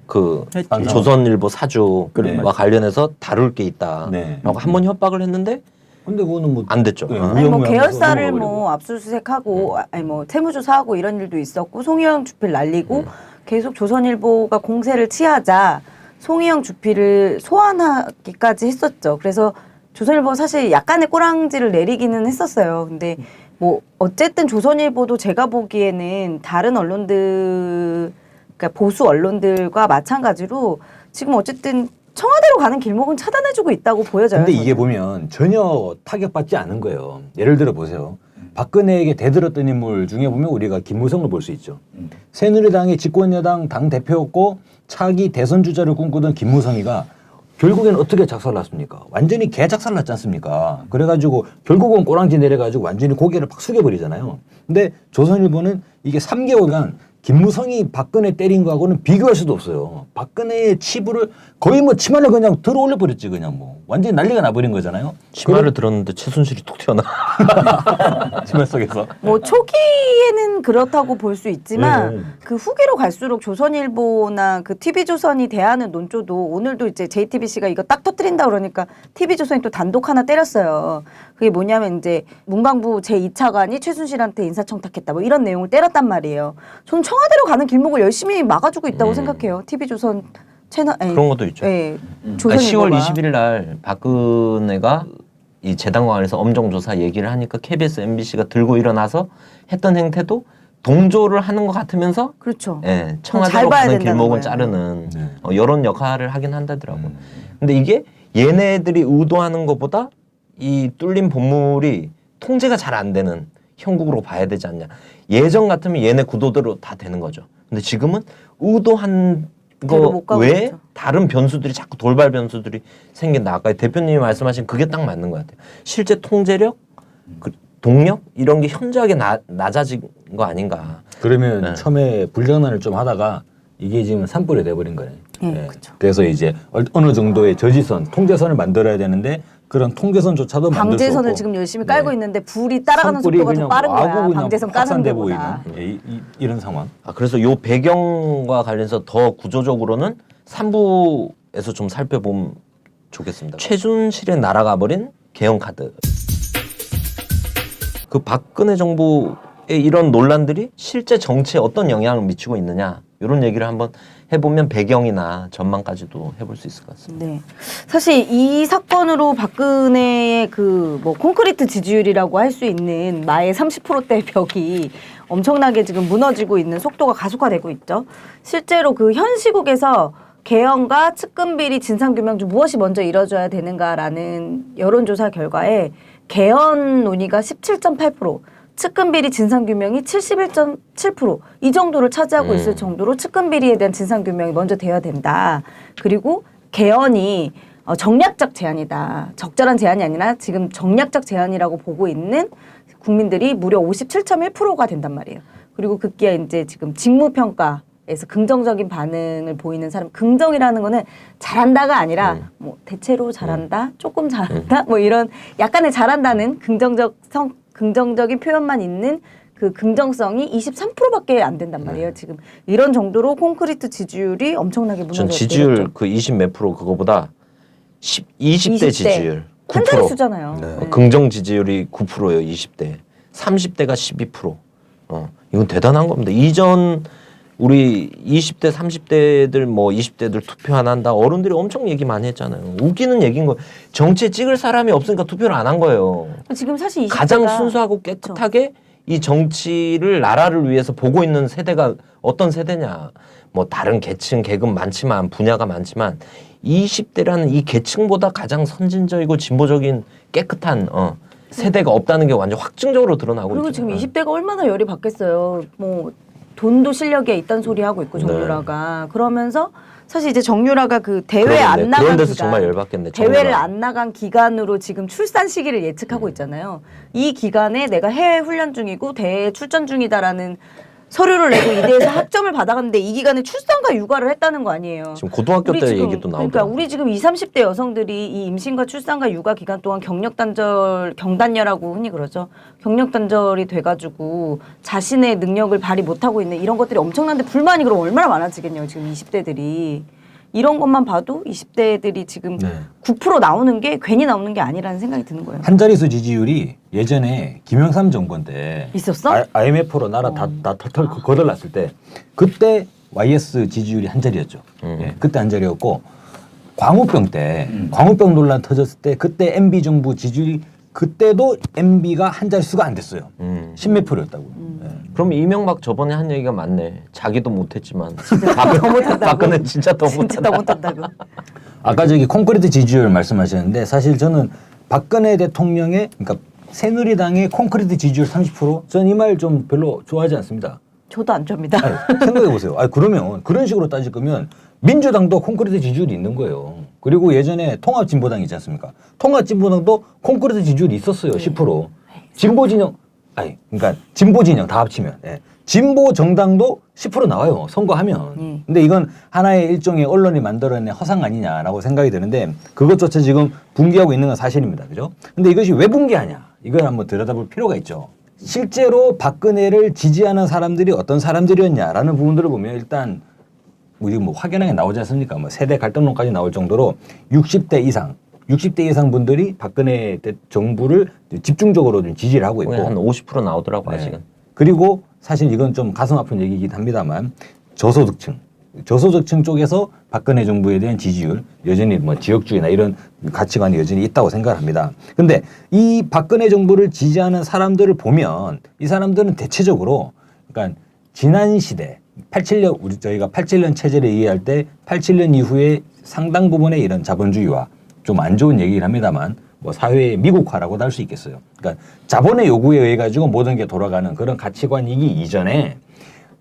그 했지. 조선일보 사주와 그래. 관련해서 다룰 게 있다. 네. 라고 한 번 협박을 했는데 근데 그거는 뭐 안 됐죠. 네, 어. 아니 뭐 우영우영해서 계열사를 넘어가버리고. 뭐 압수수색하고 아니 뭐 세무조사하고 이런 일도 있었고 송희영 주필 날리고 계속 조선일보가 공세를 취하자 송희영 주필을 소환하기까지 했었죠. 그래서 조선일보 사실 약간의 꼬랑지를 내리기는 했었어요. 근데 뭐 어쨌든 조선일보도 제가 보기에는 다른 언론들 그러니까 보수 언론들과 마찬가지로 지금 어쨌든 청와대로 가는 길목은 차단해주고 있다고 보여져요. 근데 이게 저는. 보면 전혀 타격받지 않은 거예요. 예를 들어 보세요. 박근혜에게 대들었던 인물 중에 보면 우리가 김무성을 볼 수 있죠. 새누리당의 집권여당 당 대표였고 차기 대선 주자를 꿈꾸던 김무성이가 결국엔 어떻게 작살났습니까? 완전히 개 작살났지 않습니까? 그래가지고 결국은 꼬랑지 내려가지고 완전히 고개를 팍 숙여버리잖아요. 근데 조선일보는 이게 3개월간 김무성이 박근혜 때린 거하고는 비교할 수도 없어요. 박근혜의 치부를 거의 뭐 치마를 그냥 들어 올려 버렸지 그냥 뭐 완전히 난리가 나버린 거잖아요. 치마를 들었는데 최순실이 툭 튀어나. 치마 속에서. 뭐 초기에는 그렇다고 볼 수 있지만 네. 그 후기로 갈수록 조선일보나 그 TV조선이 대하는 논조도 오늘도 이제 JTBC가 이거 딱 터뜨린다 그러니까 TV조선이 또 단독 하나 때렸어요. 그게 뭐냐면 이제 문광부 제2차관이 최순실한테 인사청탁했다 뭐 이런 내용을 때렸단 말이에요. 저는 청와대로 가는 길목을 열심히 막아주고 있다고 생각해요. TV조선 채널 아니, 그런 것도 있죠. 예, 그러니까 조선일보가 10월 20일 날 박근혜가 이 재단관에서 엄정조사 얘기를 하니까 KBS, MBC가 들고 일어나서 했던 행태도 동조를 하는 것 같으면서 그렇죠. 예, 잘 청와대로 봐야 가는 된다는 길목은 거예요. 자르는 네. 이런 역할을 하긴 한다더라고. 근데 이게 얘네들이 의도하는 것보다 이 뚫린 본물이 통제가 잘 안 되는 형국으로 봐야 되지 않냐. 예전 같으면 얘네 구도대로 다 되는 거죠. 근데 지금은 의도한 그대로 못 거 가고 외에 있죠. 다른 변수들이 자꾸 돌발 변수들이 생긴다. 아까 대표님이 말씀하신 그게 딱 맞는 것 같아요. 실제 통제력, 그 동력 이런 게 현저하게 낮아진 거 아닌가. 그러면 네. 처음에 불장난을 좀 하다가 이게 지금 산불이 돼버린 거네. 예, 그쵸. 그래서 이제 어느 정도의 저지선, 통제선을 만들어야 되는데 그런 통제선조차도 만들 수 방제선을 없고. 지금 열심히 깔고 네. 있는데 불이 따라가는 산불이 속도가 더 그냥 빠른 마구 거야. 그냥 방제선 까는 확산되고 데보다. 있는 이런 상황. 아, 그래서 요 배경과 관련해서 더 구조적으로는 3부에서 좀 살펴보면 좋겠습니다. 최순실에 날아가 버린 개헌 카드. 그 박근혜 정부의 이런 논란들이 실제 정치에 어떤 영향을 미치고 있느냐 이런 얘기를 한번 해보면 배경이나 전망까지도 해볼 수 있을 것 같습니다. 네. 사실 이 사건으로 박근혜의 그 뭐 콘크리트 지지율이라고 할 수 있는 마의 30%대 벽이 엄청나게 지금 무너지고 있는 속도가 가속화되고 있죠. 실제로 그 현 시국에서 개헌과 측근비리 진상규명 중 무엇이 먼저 이뤄져야 되는가라는 여론조사 결과에 개헌 논의가 17.8%, 측근비리 진상규명이 71.7%, 이 정도를 차지하고 있을 정도로 측근비리에 대한 진상규명이 먼저 되어야 된다. 그리고 개헌이 정략적 제안이다. 적절한 제안이 아니라 지금 정략적 제안이라고 보고 있는 국민들이 무려 57.1%가 된단 말이에요. 그리고 급기야 이제 지금 직무평가에서 긍정적인 반응을 보이는 사람, 긍정이라는 거는 잘한다가 아니라 뭐 대체로 잘한다, 조금 잘한다, 뭐 이런 약간의 잘한다는 긍정적인 표현만 있는 그 긍정성이 23%밖에 안 된단 말이에요. 지금 이런 정도로 콘크리트 지지율이 엄청나게 전 무너졌죠. 지지율 그 20 몇 프로 그거보다 20대 지지율 한 자리 9%. 수잖아요. 네. 네. 긍정 지지율이 9%예요. 20대. 30대가 12%. 이건 대단한 겁니다. 이전 우리 20대, 30대들 뭐 20대들 투표 안 한다. 어른들이 엄청 얘기 많이 했잖아요. 웃기는 얘기인 거예요. 정치에 찍을 사람이 없으니까 투표를 안 한 거예요. 지금 사실 20대가 가장 순수하고 깨끗하게 이 정치를 나라를 위해서 보고 있는 세대가 어떤 세대냐. 뭐 다른 계층, 계급 많지만 분야가 많지만 20대라는 이 계층보다 가장 선진적이고 진보적인 깨끗한 세대가 없다는 게 완전 확증적으로 드러나고 그리고 있죠. 지금 20대가 얼마나 열이 받겠어요. 뭐 돈도 실력에 있다는 소리 하고 있고 네. 정유라가 그러면서 사실 이제 정유라가 그 대회 그러겠네. 안 나간 그런 데서 기간, 정말 열받겠네. 대회를 정유라. 안 나간 기간으로 지금 출산 시기를 예측하고 있잖아요. 이 기간에 내가 해외 훈련 중이고 대회 출전 중이다라는 서류를 내고 이대에서 학점을 받아갔는데 이 기간에 출산과 육아를 했다는 거 아니에요. 지금 고등학교 우리 때 지금, 얘기도 나오더라고요. 그러니까 우리 지금 20, 30대 여성들이 이 임신과 출산과 육아 기간 동안 경단녀라고 흔히 그러죠. 경력단절이 돼가지고 자신의 능력을 발휘 못하고 있는 이런 것들이 엄청난데 불만이 그럼 얼마나 많아지겠냐고 지금 20대들이. 이런 것만 봐도 20대들이 지금 네. 9% 나오는 게 괜히 나오는 게 아니라는 생각이 드는 거예요. 한 자릿수 지지율이 예전에 김영삼 정권 때 있었어? IMF로 나라 다 털털 거덜났을 때 그때 YS 지지율이 한 자리였죠. 예, 그때 한 자리였고 광우병 때 광우병 논란 터졌을 때 그때 MB 정부 지지율이 그때도 MB가 한 자릿수가 안 됐어요. 10몇 %였다고. 예. 그럼 이명박 저번에 한 얘기가 맞네. 자기도 못했지만 박근혜 진짜 더 진짜 못하다. 더 못한다고. 아까 저기 콘크리트 지지율 말씀하셨는데 사실 저는 박근혜 대통령의 그러니까 새누리당의 콘크리트 지지율 30% 저는 이 말 좀 별로 좋아하지 않습니다. 저도 안 줍니다. 생각해 보세요. 그러면 그런 식으로 따질 거면 민주당도 콘크리트 지지율이 있는 거예요. 그리고 예전에 통합진보당 있지 않습니까? 통합진보당도 콘크리트 지지율이 있었어요. 10%. 진보진영 그러니까 진보진영 다 합치면 진보 정당도 10% 나와요. 선거하면. 근데 이건 하나의 일종의 언론이 만들어낸 허상 아니냐라고 생각이 드는데 그것조차 지금 붕괴하고 있는 건 사실입니다. 그죠? 근데 이것이 왜 붕괴하냐? 이걸 한번 들여다볼 필요가 있죠. 실제로 박근혜를 지지하는 사람들이 어떤 사람들이었냐라는 부분들을 보면 일단 우리 뭐 확연하게 나오지 않습니까? 뭐 세대 갈등론까지 나올 정도로 60대 이상 분들이 박근혜 정부를 집중적으로 좀 지지를 하고 있고 한 50% 나오더라고 네. 아직은. 그리고 사실 이건 좀 가슴 아픈 얘기이긴 합니다만 저소득층 쪽에서 박근혜 정부에 대한 지지율 여전히 뭐 지역주의나 이런 가치관이 여전히 있다고 생각합니다. 근데 이 박근혜 정부를 지지하는 사람들을 보면 이 사람들은 대체적으로 그러니까 지난 시대 87년 저희가 87년 체제를 이해할 때 87년 이후에 상당 부분의 이런 자본주의와 좀 안 좋은 얘기를 합니다만 뭐 사회의 미국화라고도 할 수 있겠어요. 그러니까 자본의 요구에 의해 가지고 모든 게 돌아가는 그런 가치관이기 이전에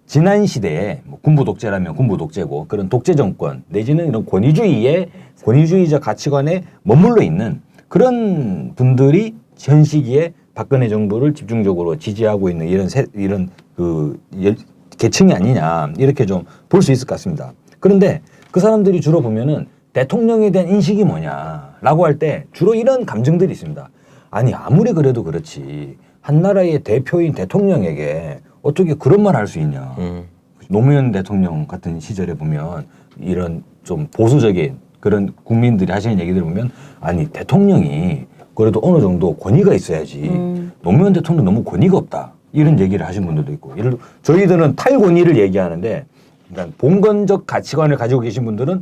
지난 시대에 뭐 군부 독재라면 군부 독재고 그런 독재 정권 내지는 이런 권위주의적 가치관에 머물러 있는 그런 분들이 현 시기에 박근혜 정부를 집중적으로 지지하고 있는 이런 계층이 아니냐 이렇게 좀 볼 수 있을 것 같습니다. 그런데 그 사람들이 주로 보면은 대통령에 대한 인식이 뭐냐라고 할 때 주로 이런 감정들이 있습니다. 아니 아무리 그래도 그렇지 한 나라의 대표인 대통령에게 어떻게 그런 말 할 수 있냐. 노무현 대통령 같은 시절에 보면 이런 좀 보수적인 그런 국민들이 하시는 얘기들을 보면 아니 대통령이 그래도 어느 정도 권위가 있어야지 노무현 대통령 너무 권위가 없다. 이런 얘기를 하신 분들도 있고 예를 들어 저희들은 탈권위를 얘기하는데 그러니까 봉건적 가치관을 가지고 계신 분들은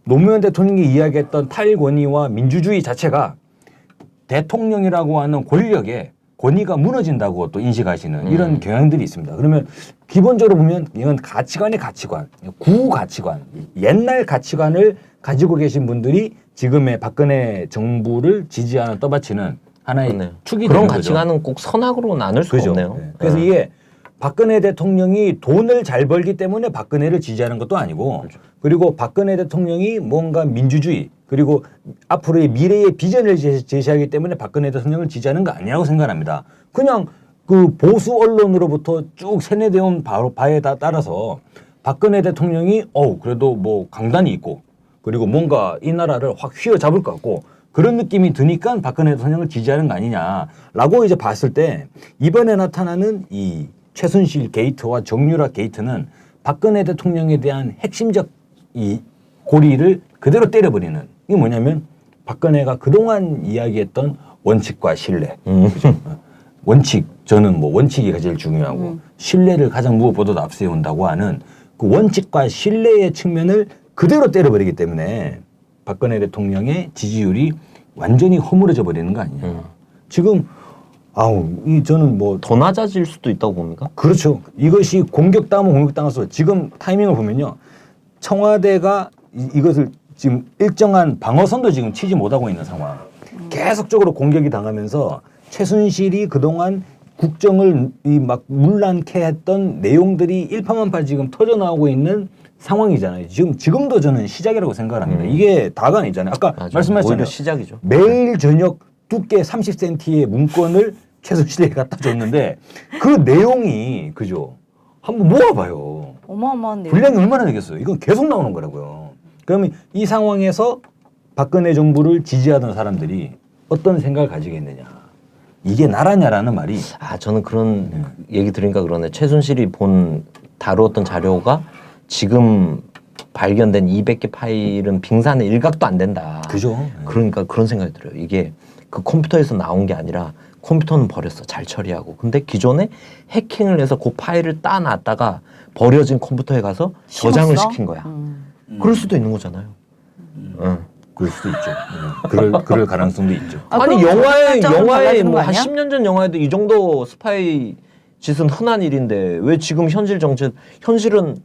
노무현 대통령이 이야기했던 탈권위와 민주주의 자체가 대통령이라고 하는 권력에 권위가 무너진다고 또 인식하시는 이런 경향들이 있습니다. 그러면 기본적으로 보면 이건 가치관, 구가치관, 옛날 가치관을 가지고 계신 분들이 지금의 박근혜 정부를 지지하는 떠받치는 하나의 네. 축이 그런 되는 거죠. 가치관은 꼭 선악으로 나눌 수가 그죠? 없네요. 네. 그래서 이게 박근혜 대통령이 돈을 잘 벌기 때문에 박근혜를 지지하는 것도 아니고 그리고 박근혜 대통령이 뭔가 민주주의 그리고 앞으로의 미래의 비전을 제시하기 때문에 박근혜 대통령을 지지하는 거 아니라고 생각합니다. 그냥 그 보수 언론으로부터 쭉 세뇌되어 바에 따라서 박근혜 대통령이 그래도 뭐 강단이 있고 그리고 뭔가 이 나라를 확 휘어잡을 것 같고 그런 느낌이 드니까 박근혜 대통령을 지지하는 거 아니냐라고 이제 봤을 때 이번에 나타나는 이 최순실 게이트와 정유라 게이트는 박근혜 대통령에 대한 핵심적 이 고리를 그대로 때려버리는 이게 뭐냐면 박근혜가 그동안 이야기했던 원칙과 신뢰. 그죠? 원칙 저는 뭐 원칙이 제일 중요하고 신뢰를 가장 무엇보다도 앞세운다고 하는 그 원칙과 신뢰의 측면을 그대로 때려버리기 때문에 박근혜 대통령의 지지율이 완전히 허물어져 버리는 거 아니냐. 지금 저는 뭐 더 낮아질 수도 있다고 봅니까? 그렇죠. 이것이 공격당하면 공격당할수록 지금 타이밍을 보면요. 청와대가 이것을 지금 일정한 방어선도 지금 치지 못하고 있는 상황. 계속적으로 공격이 당하면서 최순실이 그동안 국정을 막 문란케 했던 내용들이 일파만파 지금 터져 나오고 있는 상황이잖아요. 지금도 저는 시작이라고 생각을 합니다. 이게 다가 아니잖아요. 아까 맞아요. 말씀하셨잖아요. 오히려 시작이죠. 매일 저녁 두께 30cm의 문건을 최순실에게 갖다 줬는데 그 내용이 그죠? 한번 모아봐요. 어마어마한 내용. 분량이 얼마나 되겠어요? 이건 계속 나오는 거라고요. 그러면 이 상황에서 박근혜 정부를 지지하던 사람들이 어떤 생각을 가지겠느냐? 이게 나라냐라는 말이 저는 그런 얘기 들으니까 그러네. 최순실이 다루었던 자료가 지금 발견된 200개 파일은 빙산의 일각도 안 된다. 그죠? 그러니까 그런 생각이 들어요. 이게 그 컴퓨터에서 나온 게 아니라 컴퓨터는 버렸어. 잘 처리하고. 근데 기존에 해킹을 해서 그 파일을 따놨다가 버려진 컴퓨터에 가서 저장을 심었어? 시킨 거야. 그럴 수도 있는 거잖아요. 응. 그럴 수도 있죠. 그럴 가능성도 있죠. 아니 그럼 영화에 좀 달라지는 거 한 아니야? 10년 전 영화에도 이 정도 스파이 짓은 흔한 일인데 왜 지금 현실은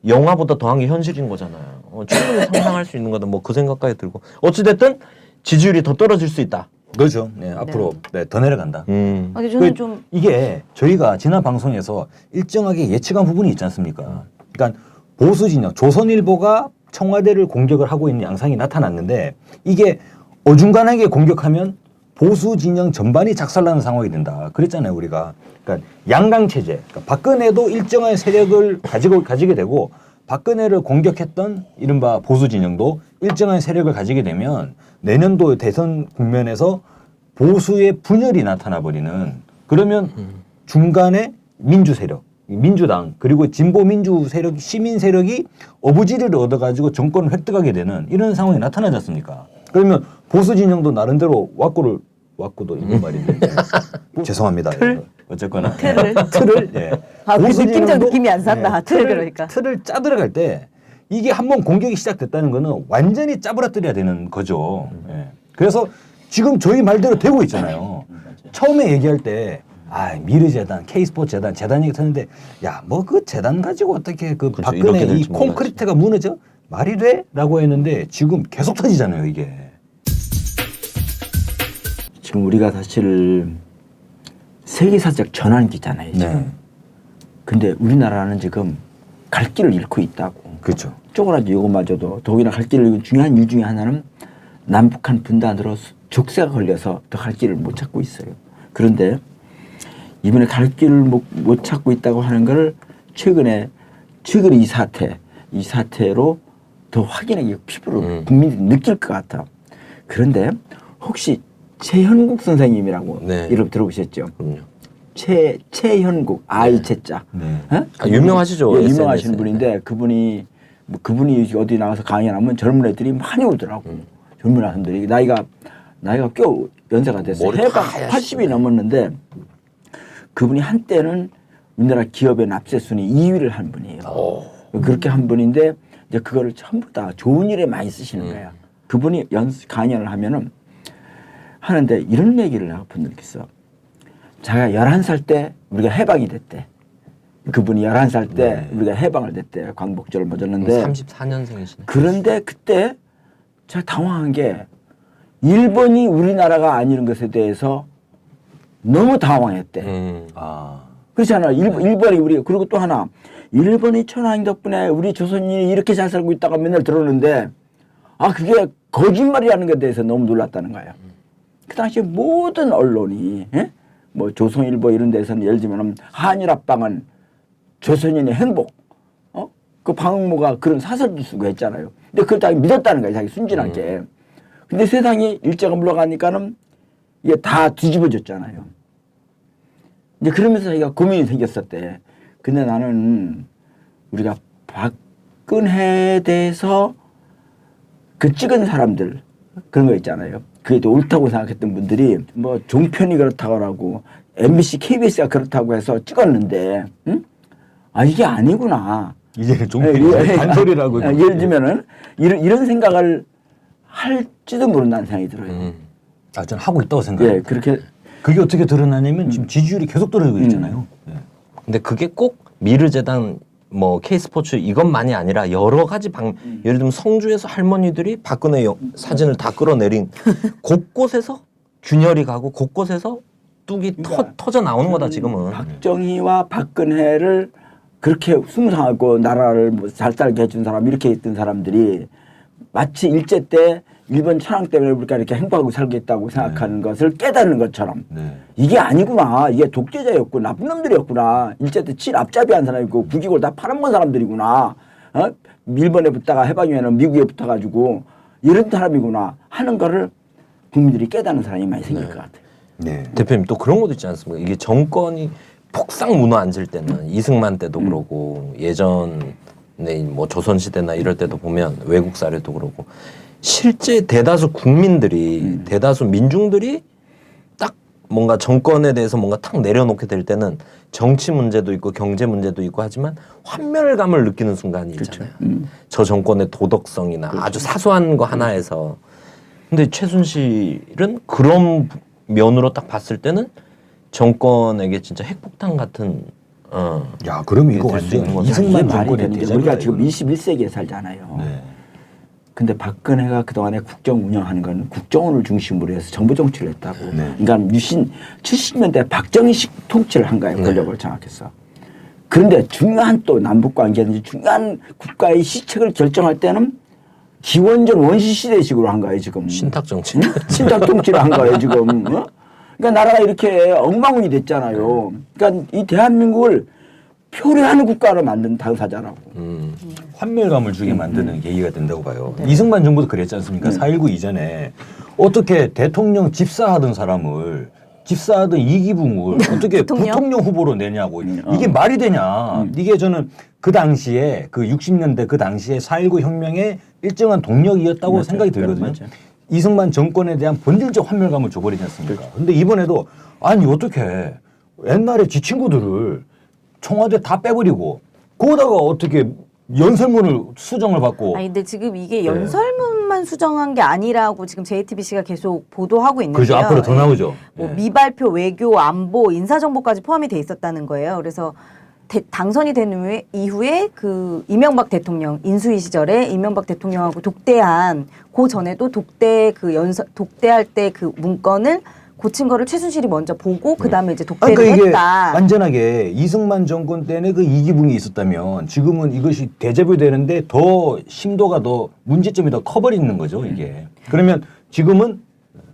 영화보다 더한 게 현실인 거잖아요. 충분히 상상할 수 있는 거다. 뭐 그 생각까지 들고 어찌 됐든 지지율이 더 떨어질 수 있다. 그렇죠. 네, 앞으로 더 내려간다. 근데 저는 좀 이게 저희가 지난 방송에서 일정하게 예측한 부분이 있지 않습니까? 그러니까 보수 진영, 조선일보가 청와대를 공격을 하고 있는 양상이 나타났는데 이게 어중간하게 공격하면 보수 진영 전반이 작살나는 상황이 된다. 그랬잖아요, 우리가. 그러니까 양강 체제. 그러니까 박근혜도 일정한 세력을 가지게 되고 박근혜를 공격했던 이른바 보수 진영도 일정한 세력을 가지게 되면 내년도 대선 국면에서 보수의 분열이 나타나 버리는 그러면 중간에 민주 세력, 민주당 그리고 진보 민주 세력, 시민 세력이 어부지리를 얻어가지고 정권을 획득하게 되는 이런 상황이 나타나지 않습니까? 그러면 보수 진영도 나름대로 와꾸도 있는 말인데 죄송합니다. 어쨌거나 틀을 예. 그 보수 느낌적 진영도, 느낌이 안 산다. 틀을 그러니까. 틀을 짜 들어갈 때 이게 한번 공격이 시작됐다는 거는 완전히 짜부라뜨려야 되는 거죠. 예. 그래서 지금 저희 말대로 되고 있잖아요. 처음에 얘기할 때 미르재단, K스포츠 재단 얘기 했는데 뭐 그 재단 가지고 어떻게 그 그렇죠. 박근혜 이렇게 이 될지 몰랐지. 콘크리트가 무너져? 말이 돼? 라고 했는데 지금 계속 터지잖아요, 이게. 지금 우리가 사실 세계사적 전환기잖아요. 지금. 네. 근데 우리나라는 지금 갈 길을 잃고 있다고. 그렇죠. 쪼그라져 이것마저도 독일이나 갈 길을 잃은 중요한 이유 중에 하나는 남북한 분단으로 족쇄가 걸려서 더 갈 길을 못 찾고 있어요. 그런데 이번에 갈 길을 못 찾고 있다고 하는 걸 최근에 이 사태로 더 확인하게 피부로 국민들이 느낄 것 같아. 그런데 혹시 최현국 선생님이라고 네. 이름 들어보셨죠? 그럼요. 최현국 아이채자. 네. 어? 유명하시죠. 예, SNS 에. 유명하신 분인데 그분이 어디 나가서 강연하면 젊은 애들이 많이 오더라고. 젊은 사람들이 나이가 꽤 연세가 됐어요. 머리 해가 다 80이 넘었는데 그분이 한때는 우리나라 기업의 납세 순위 2위를 한 분이에요. 그렇게 한 분인데 이제 그거를 전부 다 좋은 일에 많이 쓰시는 거야. 그분이 강연을 하는데 이런 얘기를 하고 본 적이 있어. 자기가 11살 때 우리가 해방이 됐대. 그분이 11살 때 우리가 해방을 됐대. 광복절을 맞았는데 34년생이시네. 그런데 그때 제가 당황한 게 일본이 우리나라가 아니는 것에 대해서 너무 당황했대. 그렇잖아. 일본이 우리 그리고 또 하나 일본이 천황 덕분에 우리 조선인이 이렇게 잘 살고 있다가 맨날 들었는데 그게 거짓말이라는 것에 대해서 너무 놀랐다는 거예요. 그 당시에 모든 언론이 뭐 조선일보 이런 데서는 예를 들면 한일합방은 조선인의 행복 그 방응모가 그런 사설도 쓰고 했잖아요. 근데 그걸 자기 믿었다는 거예요. 자기 순진하게. 근데 세상이 일제가 물러가니까는 이게 다 뒤집어졌잖아요. 이제 그러면서 자기가 고민이 생겼었대. 근데 나는 우리가 박근혜에 대해서 그 찍은 사람들 그런 거 있잖아요. 그게 또 옳다고 생각했던 분들이 뭐 종편이 그렇다고 하고 MBC, KBS가 그렇다고 해서 찍었는데 이게 아니구나. 이제는 좀 예, 단소리라고. 예를 들면은 이런 생각을 할지도 모른다는 생각이 들어요. 저는 하고 있다고 생각해요. 예, 그렇게 그게 어떻게 드러나냐면 지금 지지율이 계속 떨어지고 있잖아요. 네. 근데 그게 꼭 미르재단 뭐 K스포츠 이것만이 아니라 여러 가지 예를 들면 성주에서 할머니들이 박근혜 사진을 다 끌어내린 곳곳에서 균열이 가고 곳곳에서 뚝이 그러니까 터져 나오는 거다 지금은. 박정희와 박근혜를 그렇게 숭상하고 나라를 뭐 잘 살게 해준 사람 이렇게 있던 사람들이 마치 일제 때 일본 천황 때문에 우리가 이렇게 행복하고 살겠다고 생각하는 것을 깨닫는 것처럼 네. 이게 아니구나. 이게 독재자였고 나쁜 놈들이었구나. 일제 때 칠압잡이한 사람이고 국익을 다 팔아먹은 사람들이구나. 어? 일본에 붙다가 해방이면 미국에 붙어가지고 이런 사람이구나 하는 거를 국민들이 깨닫는 사람이 많이 생길 것 같아요. 네. 대표님 또 그런 것도 있지 않습니까? 이게 정권이 폭삭 무너앉을 때는 이승만 때도 그러고 예전에 뭐 조선시대나 이럴 때도 보면 외국 사례도 그러고 실제 대다수 국민들이 대다수 민중들이 딱 뭔가 정권에 대해서 뭔가 탁 내려놓게 될 때는 정치 문제도 있고 경제 문제도 있고 하지만 환멸감을 느끼는 순간이 있잖아요. 저 정권의 도덕성이나 아주 사소한 거 하나에서. 근데 최순실은 그런 면으로 딱 봤을 때는 정권에게 진짜 핵폭탄 같은 야, 그럼 이거 될수 있는 완전 거죠. 이승만 이게 말이 정권의 되는 게 대장이다. 우리가 지금 21세기에 살잖아요. 네. 근데 박근혜가 그동안에 국정 운영하는 건 국정원을 중심으로 해서 정부 정치를 했다고. 네. 그러니까 유신 70년대 박정희식 통치를 한 거예요. 권력을 장악해서. 그런데 중요한 또 남북 관계든지 중요한 국가의 시책을 결정할 때는 기원전 원시 시대식으로 한 거예요 지금. 신탁 정치. 신탁 통치를 한 거예요 지금. 어? 그러니까 나라가 이렇게 엉망이 됐잖아요. 그러니까 이 대한민국을 표류하는 국가로 만든 당사자라고. 환멸감을 주게 만드는 계기가 된다고 봐요. 이승만 정부도 그랬지 않습니까? 4.19 이전에 어떻게 대통령 집사하던 사람을 집사하던 이기붕을 어떻게 부통령 후보로 내냐고. 이게 말이 되냐. 이게 저는 그 당시에 그 60년대 그 당시에 4.19 혁명의 일정한 동력이었다고 맞아요. 생각이 들거든요. 맞아요. 이승만 정권에 대한 본질적 환멸감을 줘버리지 않습니까? 근데 이번에도 아니 어떻게 옛날에 지 친구들을 청와대 다 빼버리고 거기다가 어떻게 연설문을 수정을 받고 아니 근데 지금 이게 연설문만 수정한 게 아니라고 지금 JTBC가 계속 보도하고 있는데요. 그죠 앞으로 더 나오죠. 뭐 미발표, 외교, 안보, 인사정보까지 포함이 돼 있었다는 거예요. 그래서 당선이 된 이후에 그 이명박 대통령 인수위 시절에 이명박 대통령하고 독대한 그 전에도 독대할 때 그 문건을 고친 거를 최순실이 먼저 보고 그 다음에 이제 독대를 그러니까 이게 했다. 완전하게 이승만 정권 때는 그 이기붕이 있었다면 지금은 이것이 대재부되는데 더 심도가 더 문제점이 더 커버리는 거죠 이게. 그러면 지금은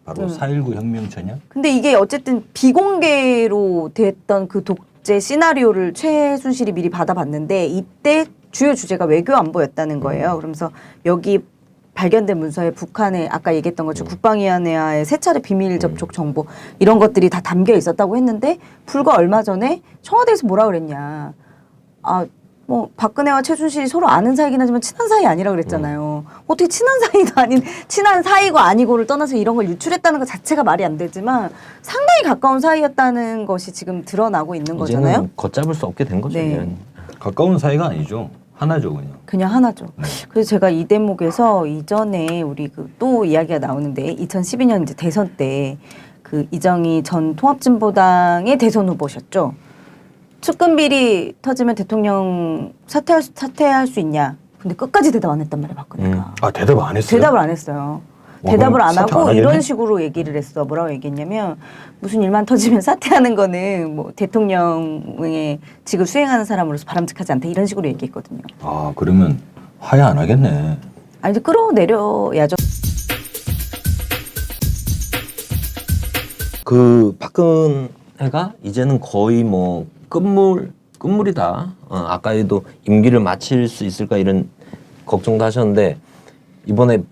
바로 4.19 혁명 전향. 근데 이게 어쨌든 비공개로 됐던 그 독재 시나리오를 최순실이 미리 받아봤는데 이때 주요 주제가 외교 안보였다는 거예요. 그러면서 여기 발견된 문서에 북한의 아까 얘기했던 것처럼 국방위원회와의 세 차례 비밀 접촉 정보 이런 것들이 다 담겨 있었다고 했는데 불과 얼마 전에 청와대에서 뭐라 그랬냐. 뭐 박근혜와 최순실이 서로 아는 사이긴 하지만 친한 사이 아니라 그랬잖아요. 어떻게 친한 사이도 아닌 친한 사이고 아니고를 떠나서 이런 걸 유출했다는 것 자체가 말이 안 되지만 상당히 가까운 사이였다는 것이 지금 드러나고 있는 거잖아요. 이제는 걷잡을 수 없게 된 거죠. 네. 이제. 가까운 사이가 아니죠. 하나죠 그냥. 그냥 하나죠. 그래서 제가 이 대목에서 이전에 우리 그 또 이야기가 나오는데 2012년 이제 대선 때 그 이정희 전 통합진보당의 대선 후보셨죠. 측근 비리 터지면 대통령 사퇴할 수 있냐. 근데 끝까지 대답 안 했단 말이야 박근혜가. 아 대답 안 했어요? 대답을 안 했어요. 와, 대답을 그럼 안 사퇴 하고 안 하겠네? 이런 식으로 얘기를 했어. 뭐라고 얘기했냐면 무슨 일만 터지면 사퇴하는 거는 뭐 대통령의 직을 수행하는 사람으로서 바람직하지 않다 이런 식으로 얘기했거든요. 아 그러면 하야 안 하겠네. 아니 이제 끌어내려야죠. 그 박근혜가 이제는 거의 뭐 끝물이다. 아까에도 임기를 마칠 수 있을까 이런 걱정도 하셨는데 이번에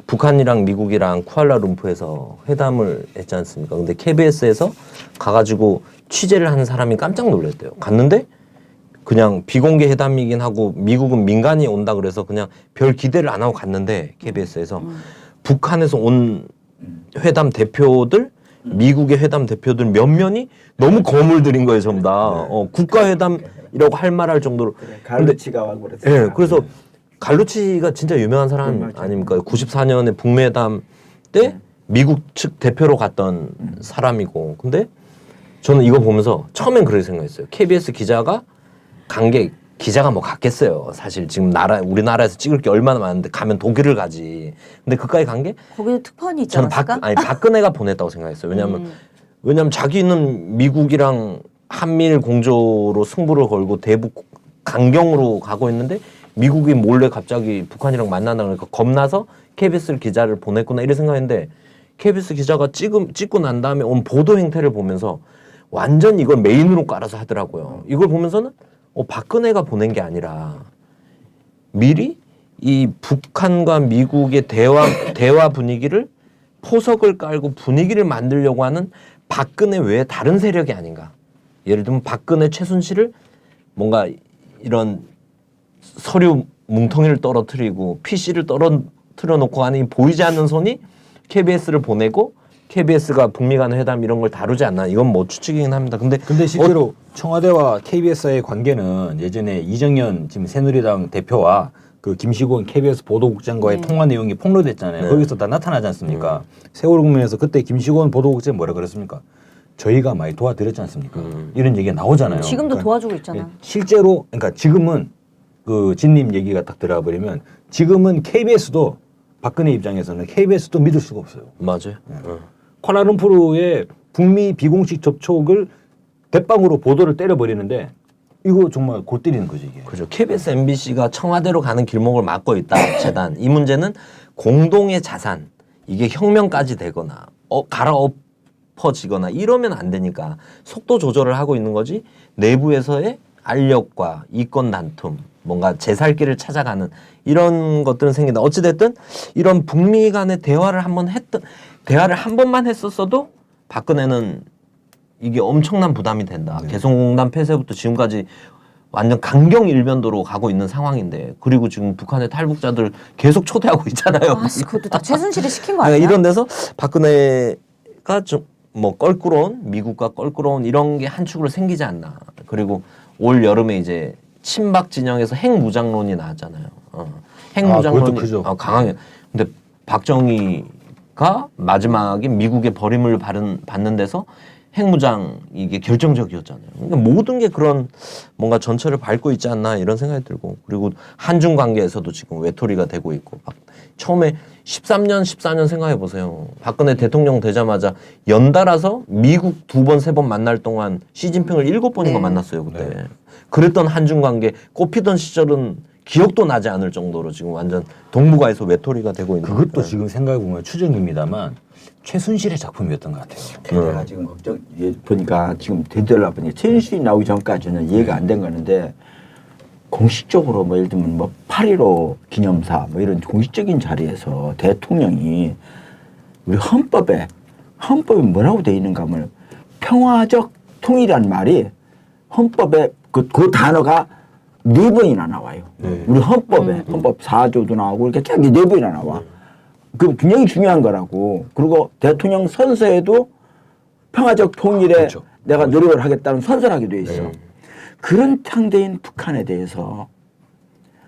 북한이랑 미국이랑 쿠알라룸푸르에서 회담을 했지 않습니까? 근데 KBS에서 가가지고 취재를 하는 사람이 깜짝 놀랐대요. 갔는데 그냥 비공개 회담이긴 하고 미국은 민간이 온다 그래서 그냥 별 기대를 안 하고 갔는데 KBS에서 북한에서 온 회담 대표들 미국의 회담 대표들 몇몇이 너무 거물 들인 거예요, 전부 다. 국가회담이라고 할 말할 정도로. 갈루치가 와고 그랬어요. 예, 그래서 갈루치가 진짜 유명한 사람 아닙니까? 94년에 북미회담 때 미국 측 대표로 갔던 사람이고 근데 저는 이거 보면서 처음엔 그렇게 생각했어요. KBS 기자가 기자가 뭐 갔겠어요. 사실 지금 우리나라에서 찍을 게 얼마나 많은데 가면 독일을 가지. 근데 그까지 간 게 거기도 특파원이 있지 저는 않았을까? 박근혜가 보냈다고 생각했어요. 왜냐면 자기는 미국이랑 한미일 공조로 승부를 걸고 대북 강경으로 가고 있는데 미국이 몰래 갑자기 북한이랑 만나다 그러니까 겁나서 KBS 기자를 보냈구나 이런 생각했는데 KBS 기자가 찍고 난 다음에 온 보도 행태를 보면서 완전 이걸 메인으로 깔아서 하더라고요. 이걸 보면서는 박근혜가 보낸 게 아니라 미리 이 북한과 미국의 대화 분위기를 포석을 깔고 분위기를 만들려고 하는 박근혜 외에 다른 세력이 아닌가. 예를 들면 박근혜 최순실을 뭔가 이런 서류 뭉텅이를 떨어뜨리고 PC를 떨어뜨려 놓고 하는 이 보이지 않는 손이 KBS를 보내고 KBS가 북미 간 회담 이런 걸 다루지 않나. 이건 뭐 추측이긴 합니다. 근데 실제로 청와대와 KBS의 관계는 예전에 이정현 지금 새누리당 대표와 그 김시곤 KBS 보도국장과의 통화 내용이 폭로됐잖아요. 네. 거기서 다 나타나지 않습니까? 세월호 국면에서 그때 김시곤 보도국장 뭐라 그랬습니까? 저희가 많이 도와드렸지 않습니까? 이런 얘기가 나오잖아요. 지금도 그러니까 도와주고 있잖아. 예, 실제로 그러니까 지금은 그 진님 얘기가 딱 들어가 버리면 지금은 KBS도 박근혜 입장에서는 KBS도 믿을 수가 없어요. 맞아요. 쿠알라룸푸르의 북미 비공식 접촉을 대빵으로 보도를 때려버리는데 이거 정말 골 때리는 거죠 이게. 그죠. KBS, MBC가 청와대로 가는 길목을 막고 있다. 재단. 이 문제는 공동의 자산. 이게 혁명까지 되거나 갈아엎어지거나 이러면 안 되니까 속도 조절을 하고 있는 거지. 내부에서의 알력과 이권 다툼, 뭔가 제 살 길을 찾아가는 이런 것들은 생긴다. 어찌됐든 이런 북미 간의 대화를 한 번만 했었어도 박근혜는 이게 엄청난 부담이 된다. 개성공단 폐쇄부터 지금까지 완전 강경 일변도로 가고 있는 상황인데 그리고 지금 북한의 탈북자들 계속 초대하고 있잖아요. 아씨, 그것도 다 최순실이 시킨 거 아니야? 이런 데서 박근혜가 좀 뭐 껄끄러운 미국과 껄끄러운 이런 게 한 축으로 생기지 않나. 그리고 올 여름에 이제 친박 진영에서 핵무장론이 나왔잖아요. 핵무장론이 그것도 크죠. 강하게. 근데 박정희가 마지막에 미국의 버림을 받는 데서 핵무장 이게 결정적이었잖아요. 그러니까 모든 게 그런 뭔가 전철을 밟고 있지 않나 이런 생각이 들고 그리고 한중 관계에서도 지금 외톨이가 되고 있고 처음에 13년, 14년 생각해 보세요. 박근혜 대통령 되자마자 연달아서 미국 2번, 3번 만날 동안 시진핑을 7번인가 네. 만났어요 그때. 그랬던 한중 관계 꼽히던 시절은 기억도 나지 않을 정도로 지금 완전 동북아에서 외톨이가 되고 있는 그것도 거예요. 지금 생각해 보면 추정입니다만 최순실의 작품이었던 것 같아요. 내가 지금 보니까 지금 되돌아 보니까 최순실이 나오기 전까지는 이해가 안 된 거는데 공식적으로 뭐 예를 들면 뭐 8.15 기념사 뭐 이런 공식적인 자리에서 대통령이 우리 헌법에 뭐라고 돼 있는가 하면 평화적 통일이라는 말이 헌법에 그 단어가 4번이나 나와요. 우리 헌법에 헌법 4조도 나오고 이렇게 쫙 4번이나 나와. 그 굉장히 중요한 거라고. 그리고 대통령 선서에도 평화적 통일에 그렇죠. 내가 노력을 하겠다는 선서하게 돼 있어. 그런 상대인 북한에 대해서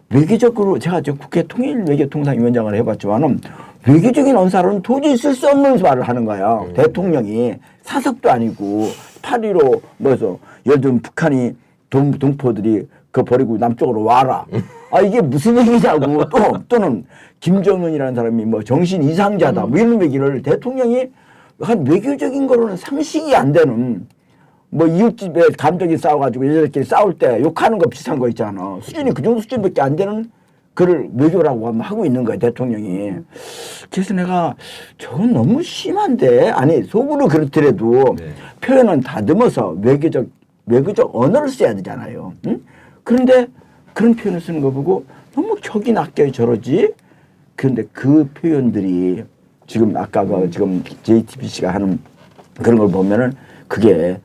외교적으로 제가 저 국회 통일외교통상위원장을 해봤지만은 외교적인 언사로는 도저히 쓸 수 없는 말을 하는 거야. 대통령이 사석도 아니고 8.15 뭐서 예를 들면 북한이 동포들이 그거 버리고 남쪽으로 와라. 이게 무슨 얘기냐고. 또는 김정은이라는 사람이 뭐 정신 이상자다. 뭐 이런 얘기를 대통령이 한 외교적인 거로는 상식이 안 되는 뭐 이웃집에 감정이 싸워가지고 여자들끼리 싸울 때 욕하는 거 비슷한 거 있잖아. 수준이 그 정도 수준밖에 안 되는 그를 외교라고 하고 있는 거야 대통령이. 그래서 내가 저건 너무 심한데 아니 속으로 그렇더라도 표현은 다듬어서 외교적 언어를 써야 되잖아요. 응? 그런데 그런 표현을 쓰는 거 보고 너무 격이 낚여 저러지. 그런데 그 표현들이 지금 아까 지금 JTBC가 하는 그런 걸 보면은 그게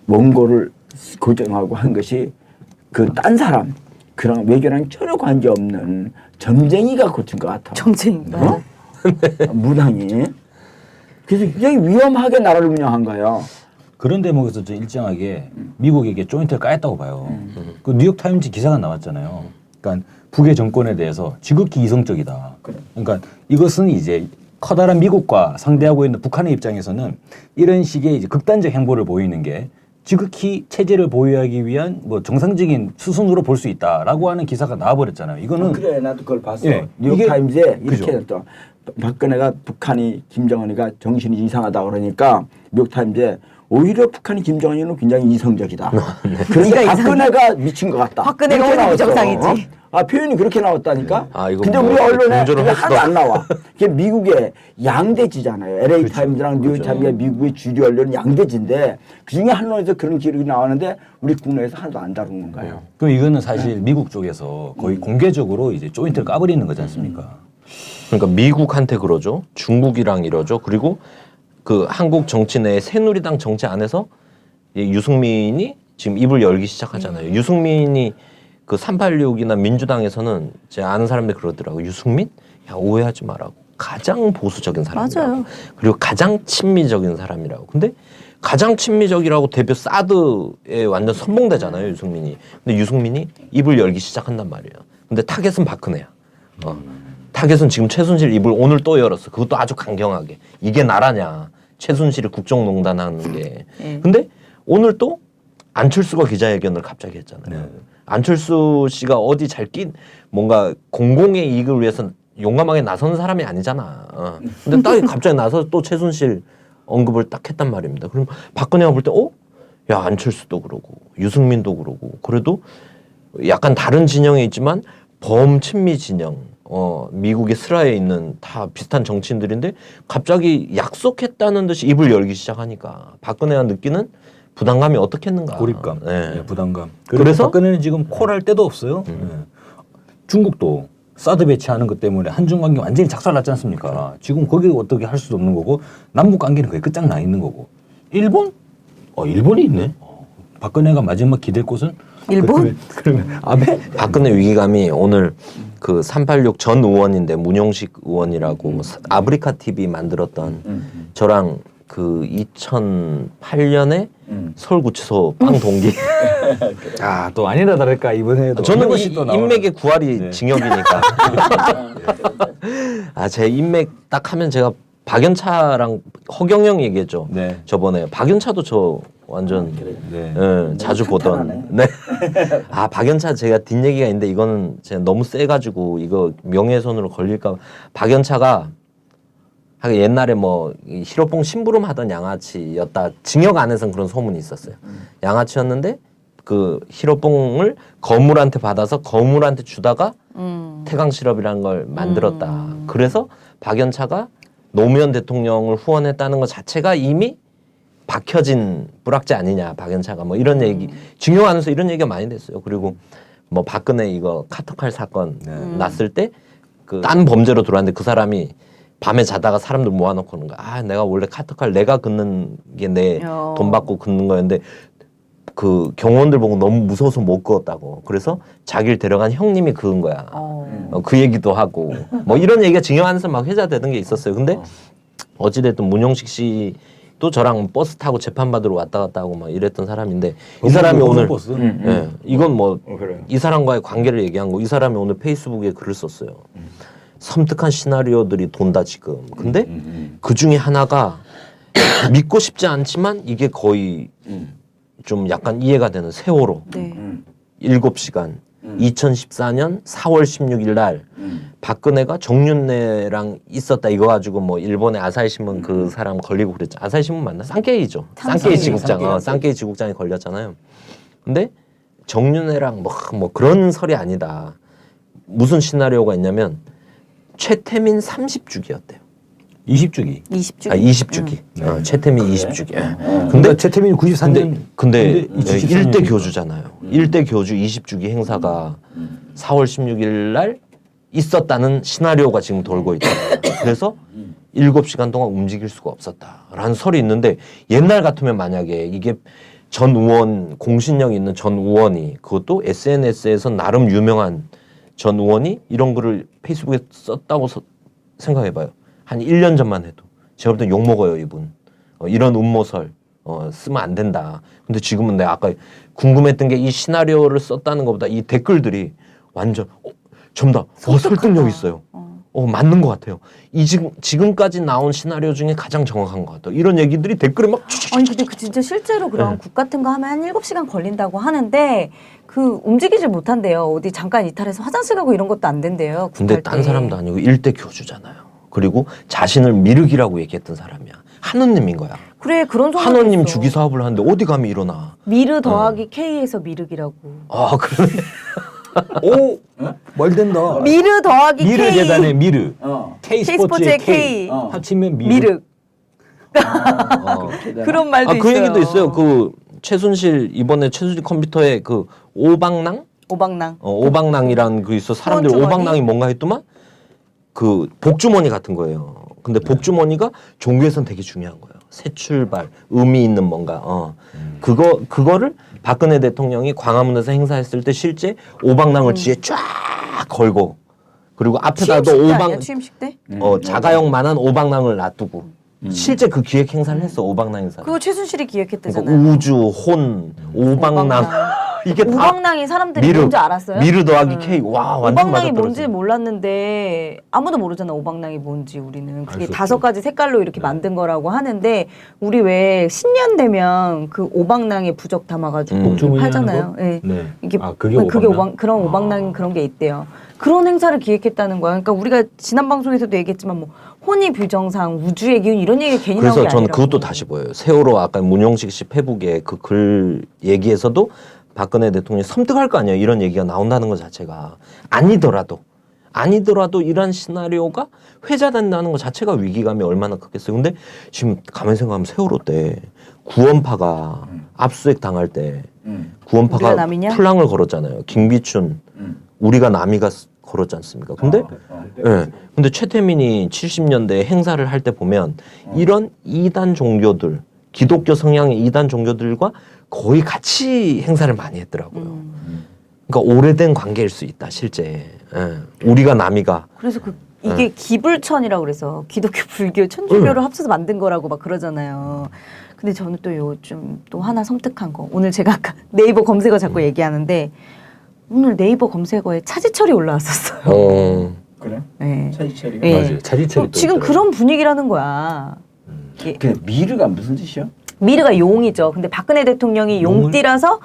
원고를 고정하고 한 것이 그 딴 사람 그런 외교랑 전혀 관계 없는 점쟁이가 고친 것 같아. 점쟁이. 무당이. 그래서 굉장히 위험하게 나라를 운영한 거예요. 그런 대목에서 저 일정하게 미국에게 조인트를 까였다고 봐요. 그 뉴욕타임즈 기사가 나왔잖아요. 그러니까 북의 정권에 대해서 지극히 이성적이다. 그러니까 이것은 이제 커다란 미국과 상대하고 있는 북한의 입장에서는 이런 식의 이제 극단적 행보를 보이는 게 지극히 체제를 보유하기 위한 뭐 정상적인 수순으로 볼 수 있다라고 하는 기사가 나와버렸잖아요. 이거는 그래 나도 그걸 봤어. 예, 뉴욕타임즈에 그죠. 이렇게 했더. 박근혜가 북한이 김정은이가 정신이 이상하다 그러니까 뉴욕타임즈에 오히려 북한이 김정은이는 굉장히 이성적이다. 그런데 박근혜가 미친 것 같다. 박근혜가 이렇게 오히려 나왔어. 비정상이지. 표현이 그렇게 나왔다니까. 아, 이거 근데 뭐 우리 언론에 공조를 그게 할 수도 하나도 안 나와. 그게 미국의 양대지잖아요. LA 그렇죠. 타임즈랑 뉴욕 타임즈가 미국의 주류 언론은 양대지인데 그 중에 한 언론에서 그런 기록이 나왔는데 우리 국내에서 하나도 안 다루는 거예요. 그럼 이거는 사실 미국 쪽에서 거의 공개적으로 이제 조인트를 까버리는 거지 않습니까? 그러니까 미국한테 그러죠. 중국이랑 이러죠. 그리고 그 한국 정치 내 새누리당 정치 안에서 이 유승민이 지금 입을 열기 시작하잖아요. 유승민이 그 386이나 민주당에서는 제 아는 사람들이 그러더라고. 유승민? 야, 오해하지 말라고. 가장 보수적인 사람이라고. 맞아요. 그리고 가장 친미적인 사람이라고. 근데 가장 친미적이라고 대표 사드에 완전 선봉되잖아요, 유승민이. 근데 유승민이 입을 열기 시작한단 말이에요. 근데 타겟은 박근혜야. 타겟은 지금 최순실 입을 오늘 또 열었어. 그것도 아주 강경하게. 이게 나라냐. 최순실이 국정농단 하는 게. 근데 오늘 또 안철수가 기자회견을 갑자기 했잖아요. 네. 안철수 씨가 어디 잘 뭔가 공공의 이익을 위해서 용감하게 나서는 사람이 아니잖아. 근데 딱 갑자기 나서 또 최순실 언급을 딱 했단 말입니다. 그럼 박근혜가 볼 때, 야, 안철수도 그러고, 유승민도 그러고, 그래도 약간 다른 진영에 있지만 범친미 진영, 미국의 슬하에 있는 다 비슷한 정치인들인데 갑자기 약속했다는 듯이 입을 열기 시작하니까 박근혜가 느끼는 부담감이 어떻겠는가. 고립감, 네. 예, 부담감. 그래서 박근혜는 지금 콜할 데도 없어요. 예. 중국도 사드 배치하는 것 때문에 한중 관계 완전히 작살났지 않습니까? 지금 거기 어떻게 할 수도 없는 거고 남북 관계는 거의 끝장나 있는 거고. 일본? 일본이 있네. 박근혜가 마지막 기댈 곳은 일본? 그러면 아베? 박근혜 위기감이 오늘 그 386 전 의원인데 문용식 의원이라고 아프리카 TV 만들었던 저랑 그 2008년에 서울구치소 빵 동기. 또 아니라 다를까 이번에도 저는 이것이 또 나오네. 인맥의 구할이 네. 징역이니까. 제 인맥 딱 하면 제가 박연차랑 허경영 얘기했죠. 네. 저번에 박연차도 저 완전 네. 예, 자주 보던. 네. 박연차 제가 뒷얘기가 있는데 이거는 제가 너무 세가지고 이거 명예훼손으로 걸릴까. 박연차가 하긴 옛날에 뭐 히로뽕 심부름 하던 양아치였다. 징역 안에서는 그런 소문이 있었어요. 양아치였는데 그 히로뽕을 거물한테 받아서 거물한테 주다가 태강 시럽이라는 걸 만들었다. 그래서 박연차가 노무현 대통령을 후원했다는 것 자체가 이미 박혀진 뿌락지 아니냐, 박연차가 뭐 이런 얘기 징역 안에서 이런 얘기가 많이 됐어요. 그리고 뭐 박근혜 이거 카터칼 사건 났을 때 그 딴 범죄로 들어왔는데 그 사람이 밤에 자다가 사람들 모아놓고 그러는 거야. 내가 원래 카터칼 내가 긋는 게 내 돈 받고 긋는 거였는데 그 경호원들 보고 너무 무서워서 못 그었다고. 그래서 자기를 데려간 형님이 그은 거야. 그 얘기도 하고 뭐 이런 얘기가 징역 안에서 막 회자되는 게 있었어요. 근데 어찌됐든 문용식 씨도 저랑 버스 타고 재판 받으러 왔다 갔다 하고 막 이랬던 사람인데 이 사람이 오늘 버스? 예, 이건 뭐 그래요. 이 사람과의 관계를 얘기한 거. 이 사람이 오늘 페이스북에 글을 썼어요. 섬뜩한 시나리오들이 돈다 지금. 근데 그 중에 하나가 믿고 싶지 않지만 이게 거의 좀 약간 이해가 되는 세월호. 네. 7시간. 2014년 4월 16일 날 박근혜가 정윤회랑 있었다 이거 가지고 뭐 일본의 아사히 신문 그 사람 걸리고 그랬죠. 아사히 신문 맞나? 쌍케이죠. 쌍케이 지국장. 쌍케이 지국장이 걸렸잖아요. 근데 정윤회랑 뭐 그런 설이 아니다. 무슨 시나리오가 있냐면 최태민 30주기였대요. 20주기. 20주기. 20주기. 최태민 20주기. 근데 최태민이 94년 근데 2014 일대 년이니까. 교주잖아요. 일대 교주 20주기 행사가 4월 16일 날 있었다는 시나리오가 지금 돌고 있잖아요. 그래서 7시간 동안 움직일 수가 없었다라는 설이 있는데 옛날 같으면 만약에 이게 전 의원 공신력 있는 전 의원이 그것도 SNS에서 나름 유명한 전 의원이 이런 글을 페이스북에 썼다고 생각해봐요. 한 1년 전만 해도 제가 볼 땐 욕먹어요 이분. 이런 음모설 쓰면 안 된다. 근데 지금은 내가 아까 궁금했던 게 이 시나리오를 썼다는 것보다 이 댓글들이 완전 전부 다 설득력 있어요. 맞는 것 같아요. 지금까지 나온 시나리오 중에 가장 정확한 것 같아요. 이런 얘기들이 댓글에 막 아니 근데 그 진짜 실제로 그런 국 같은 거 하면 한 7시간 걸린다고 하는데 그 움직이질 못한대요. 어디 잠깐 이탈해서 화장실 가고 이런 것도 안 된대요. 근데 국할 딴 때. 사람도 아니고 일대 교주잖아요. 그리고 자신을 미륵이라고 얘기했던 사람이야. 한우님인 거야. 그래 그런 소문도 한우님 있어. 주기 사업을 하는데 어디 감히 일어나. 미르 더하기 K에서 미륵이라고. 아 그러네. 오, 말 된다. 미르 더하기 미르 K. 재단의 미르, 어. K K스포츠의 스포츠의 K, K. 합치면 미르. 미륵. 어. 그런 말도 그 있어요. 얘기도 있어요. 그 최순실 이번에 최순실 컴퓨터에 그 오방랑 오방랑. 오방랑이란 그 있어 사람들이 후원주머니? 오방랑이 뭔가 했더만 그 복주머니 같은 거예요. 근데 복주머니가 종교에선 되게 중요한 거예요. 새 출발, 의미 있는 뭔가. 그거를 박근혜 대통령이 광화문에서 행사했을 때 실제 오방랑을 뒤에 쫙 걸고 그리고 앞에다도 취임식 때 오방 아니야? 취임식 때? 자가용만한 오방랑을 놔두고 실제 그 기획 행사를 했어 오방랑 행사. 그거 최순실이 기획했대잖아요. 그러니까 우주, 혼, 오방랑 이게 다 오방랑이 사람들이 미르, 뭔지 알았어요? 미르 더하기 K. 와 완전 오방랑이 맞아 뭔지 떨어져. 몰랐는데 아무도 모르잖아. 오방랑이 뭔지 우리는. 그게 수 다섯 없죠. 가지 색깔로 이렇게 만든 거라고 하는데 우리 왜 신년 되면 그 오방랑에 부적 담아가지고 복주머니 팔잖아요. 하는 거? 예. 네. 이게 그게 오방랑? 그런 오방랑 그런 게 있대요. 그런 행사를 기획했다는 거야. 그러니까 우리가 지난 방송에서도 얘기했지만 뭐 혼이 뷰정상, 우주의 기운 이런 얘기 괜히 나온 게 그래서 아니라고. 저는 그것도 다시 보여요. 세월호 아까 문용식 씨 페북에 그 글 얘기에서도 박근혜 대통령이 섬뜩할 거 아니에요. 이런 얘기가 나온다는 것 자체가 아니더라도 이런 시나리오가 회자된다는 것 자체가 위기감이 얼마나 크겠어요. 근데 지금 가만히 생각하면 세월호 때 구원파가 압수수색 당할 때 음. 우리가 구원파가 남이냐? 풀랑을 걸었잖아요. 김기춘, 우리가 남이가 걸었지 않습니까? 근데 예. 근데 최태민이 70년대 행사를 할 때 보면 이런 이단 종교들, 기독교 성향의 이단 종교들과 거의 같이 행사를 많이 했더라고요. 그러니까 오래된 관계일 수 있다, 실제. 예. 우리가 남이가. 그래서 이게 기불천이라고 그래서 기독교, 불교, 천주교를 합쳐서 만든 거라고 막 그러잖아요. 근데 저는 또 요즘 또 하나 섬뜩한 거. 오늘 제가 아까 네이버 검색어 자꾸 얘기하는데 오늘 네이버 검색어에 차지철이 올라왔었어요. 그래? 네. 차지철이가. 예. 맞아요. 차지철이 또 지금 있더라고요. 그런 분위기라는 거야. 예. 그 미르가 무슨 뜻이야? 미르가 용이죠. 근데 박근혜 대통령이 용띠라서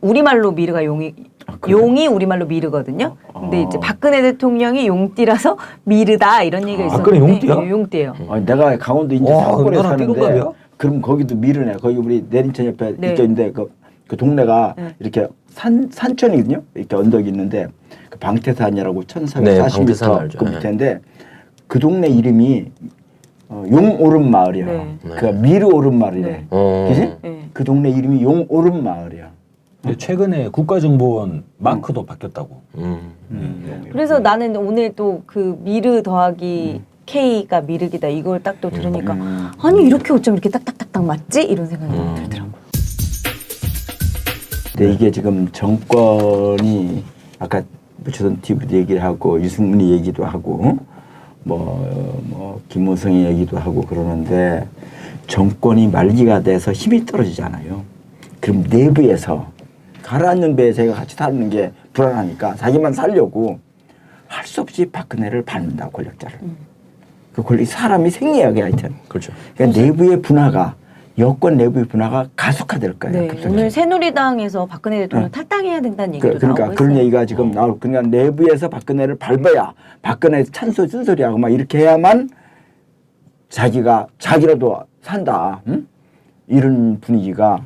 우리말로 미르가 용이 그래? 용이 우리말로 미르거든요. 근데 이제 박근혜 대통령이 용띠라서 미르다 이런 얘기가 있었는데 박근혜 용띠야? 예, 용띠예요. 아니, 내가 강원도 인제 와, 사거리에 나랑 사는데 띠동갑이야? 그럼 거기도 미르네. 거기 우리 내린천 옆에 네. 있는데 그 동네가 네. 이렇게 산천이거든요. 이렇게 언덕이 있는데 그 방태산이라고 네, 1440m 방태산 알죠. 그 밑에인데 그 동네 이름이 용오름 마을이야. 네. 그러니까 미르 오름 마을이래. 네. 그지? 네. 그 동네 이름이 용오름 마을이야. 근데 최근에 국가정보원 마크도 바뀌었다고. 그래서 나는 오늘 또 그 미르 더하기 K가 미르기다 이걸 딱 또 들으니까 아니 이렇게 어쩜 이렇게 딱딱딱딱 맞지? 이런 생각이 들더라고. 근데 이게 지금 정권이 아까 조선 TV도 얘기를 하고 유승민이 얘기도 하고 뭐 김무성이 얘기도 하고 그러는데 정권이 말기가 돼서 힘이 떨어지잖아요. 그럼 내부에서 가라앉는 배에 제가 같이 타는 게 불안하니까 자기만 살려고 할 수 없이 박근혜를 밟는다 권력자를. 그 권력 사람이 생리학이야 하여튼. 그렇죠. 그러니까 내부의 분화가 여권 내부의 분화가 가속화될 거예요. 네, 급속히. 오늘 새누리당에서 박근혜 대통령 탈당해야 된다는 얘기도 그러니까 나오고 그런 있어요. 얘기가 지금 나오고 그러니까 내부에서 박근혜를 밟아야 박근혜 찬소 쓴소리하고 막 이렇게 해야만 자기라도 산다. 응? 이런 분위기가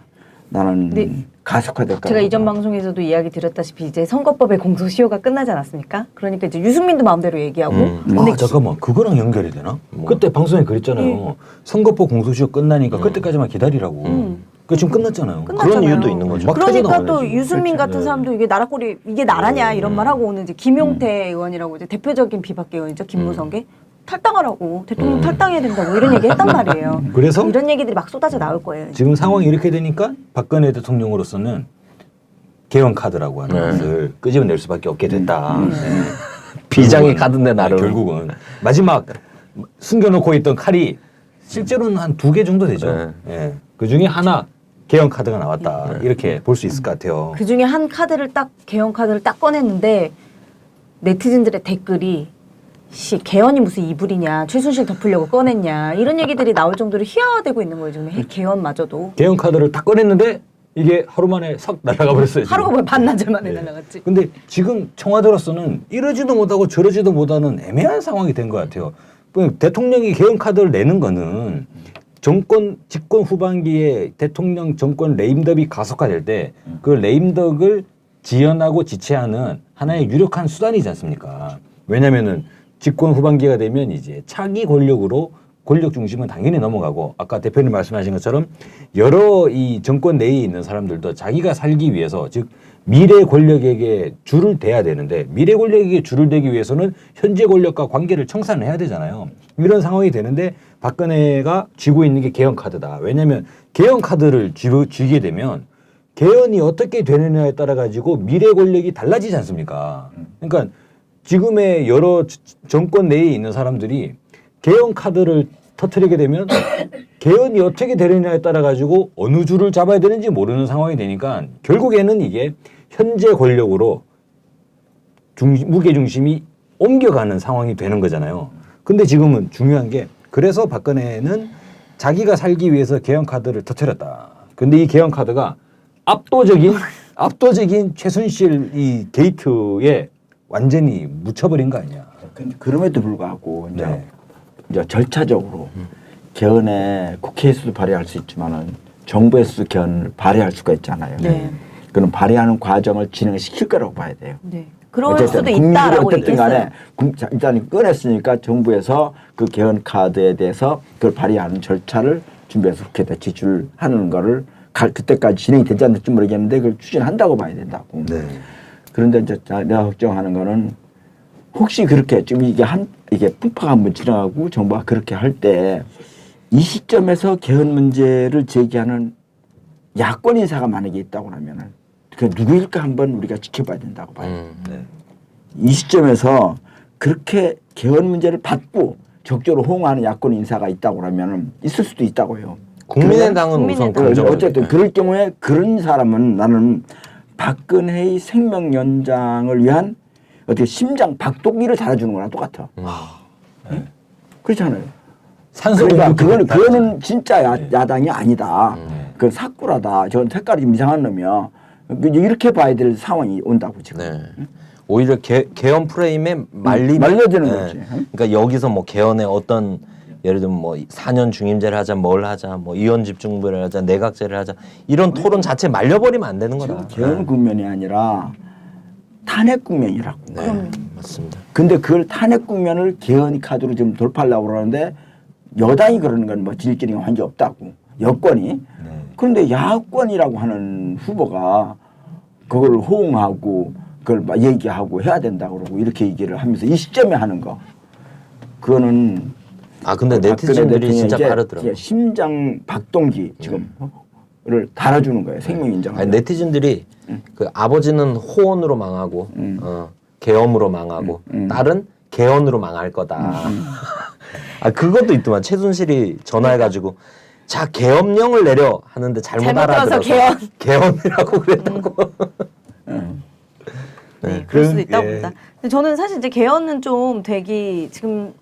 나는 네. 가속화될 거야. 제가 이전 방송에서도 이야기 드렸다시피 이제 선거법의 공소시효가 끝나지 않았습니까? 그러니까 이제 유승민도 마음대로 얘기하고 근데 잠깐만 그거랑 연결이 되나? 그때 방송에 그랬잖아요. 선거법 공소시효 끝나니까 그때까지만 기다리라고. 그 지금 끝났잖아요. 끝났잖아요. 그런 이유도 있는 거죠. 막 그러니까 터져나와요, 또 지금. 유승민 그렇죠. 같은 네. 사람도 이게 나라꼴이 이게 나라냐 이런 말 하고 오는 이제 김용태 의원이라고 이제 대표적인 비박계 의원이죠 김무성계 탈당하라고 대통령 탈당해야 된다고 이런 얘기 했단 말이에요. 그래서 이런 얘기들이 막 쏟아져 나올 거예요. 지금 상황이 이렇게 되니까 박근혜 대통령으로서는 개헌 카드라고 하는 것을 끄집어낼 수밖에 없게 됐다. 네. 비장의 결국은, 카드인데 나름. 결국은 마지막 숨겨놓고 있던 칼이 실제로는 한 2개 정도 되죠. 예. 그 중에 하나 개헌 카드가 나왔다. 이렇게 볼 수 있을 것 같아요. 그 중에 한 카드를 딱 개헌 카드를 딱 꺼냈는데 네티즌들의 댓글이 개헌이 무슨 이불이냐, 최순실 덮으려고 꺼냈냐 이런 얘기들이 나올 정도로 희화화되고 있는 거예요 지금 개헌마저도. 개헌 카드를 딱 꺼냈는데 이게 하루 만에 싹 날아가 버렸어요. 지금. 하루가 뭐야 반나절 만에 네. 날아갔지. 근데 지금 청와대로서는 이러지도 못하고 저러지도 못하는 애매한 상황이 된 것 같아요. 대통령이 개헌 카드를 내는 거는 정권 집권 후반기에 대통령 정권 레임덕이 가속화될 때 그 레임덕을 지연하고 지체하는 하나의 유력한 수단이지 않습니까? 왜냐면은 집권 후반기가 되면 이제 차기 권력으로 권력 중심은 당연히 넘어가고 아까 대표님 말씀하신 것처럼 여러 이 정권 내에 있는 사람들도 자기가 살기 위해서 즉 미래 권력에게 줄을 대야 되는데 미래 권력에게 줄을 대기 위해서는 현재 권력과 관계를 청산을 해야 되잖아요. 이런 상황이 되는데 박근혜가 쥐고 있는 게 개헌 카드다. 왜냐하면 개헌 카드를 쥐게 되면 개헌이 어떻게 되느냐에 따라 가지고 미래 권력이 달라지지 않습니까? 그러니까 지금의 여러 정권 내에 있는 사람들이 개헌 카드를 터뜨리게 되면 개헌이 어떻게 되느냐에 따라 가지고 어느 줄을 잡아야 되는지 모르는 상황이 되니까 결국에는 이게 현재 권력으로 무게 중심이 옮겨가는 상황이 되는 거잖아요. 근데 지금은 중요한 게 그래서 박근혜는 자기가 살기 위해서 개헌 카드를 터뜨렸다. 근데 이 개헌 카드가 압도적인 최순실 이 게이트에 완전히 묻혀버린 거 아니야. 근데 그럼에도 불구하고 이제, 네. 이제 절차적으로 개헌에 국회에서도 발의할 수 있지만은 정부에서도 개헌을 발의할 수가 있잖아요. 네. 그럼 발의하는 과정을 진행시킬 거라고 봐야 돼요. 네. 그럴 어쨌든 수도 국민들이 있다라고 어쨌든 얘기했어요. 간에 일단 꺼냈으니까 정부에서 그 개헌 카드에 대해서 그걸 발의하는 절차를 준비해서 국회에다 제출하는 거를 그때까지 진행이 되지 않을지 모르겠는데 그걸 추진한다고 봐야 된다고. 네. 그런데 이제 내가 걱정하는 거는 혹시 그렇게 지금 이게 풍파가 한번 지나가고 정부가 그렇게 할 때 이 시점에서 개헌 문제를 제기하는 야권 인사가 만약에 있다고 하면은 그 누구일까 한번 우리가 지켜봐야 된다고 봐요. 네. 이 시점에서 그렇게 개헌 문제를 받고 적극적으로 호응하는 야권 인사가 있다고 하면은 있을 수도 있다고요. 국민의당은 우선 국민의당. 어쨌든 그럴 경우에 그런 사람은 나는 박근혜의 생명 연장을 위한 어떻게 심장 박동기를 달아주는 거랑 똑같아. 응? 그렇잖아요. 산소 그러니까 공급 그거는 진짜 야당이 아니다. 그건 사꾸라다. 저건 색깔이 좀 이상한 놈이야. 이렇게 봐야 될 상황이 온다고 지금. 네. 오히려 개헌 프레임에 말려드는 거지. 응? 그러니까 여기서 뭐 개헌에 어떤 예를 들면 뭐 4년 중임제를 하자, 뭘 하자, 뭐 의원 집중부를 하자, 내각제를 하자 이런 토론 자체 말려버리면 안 되는 거다. 개헌 국면이 아니라 탄핵 국면이라고. 네, 맞습니다. 근데 그걸 탄핵 국면을 개헌 카드로 지금 돌파하려고 그러는데 여당이 그러는 건 뭐 질질이 관계 없다고. 여권이. 그런데 야권이라고 하는 후보가 그걸 호응하고 그걸 막 얘기하고 해야 된다고 그러고 이렇게 얘기를 하면서 이 시점에 하는 거. 그거는 근데 네티즌들이 진짜 빠르더라고요. 심장 박동기 지금을 달아주는 거예요. 생명 인정. 아니, 네티즌들이 그 아버지는 호언으로 망하고 계엄으로 망하고 딸은 개헌으로 망할 거다. 그것도 있더만. 최순실이 전화해가지고 자 계엄령을 내려 하는데 잘못 잘못 알아들어서 들어서 개헌이라고 그랬다고. 네, 그럴 수도 있다고 예. 봅니다. 근데 저는 사실 이제 개헌은 좀 되기 지금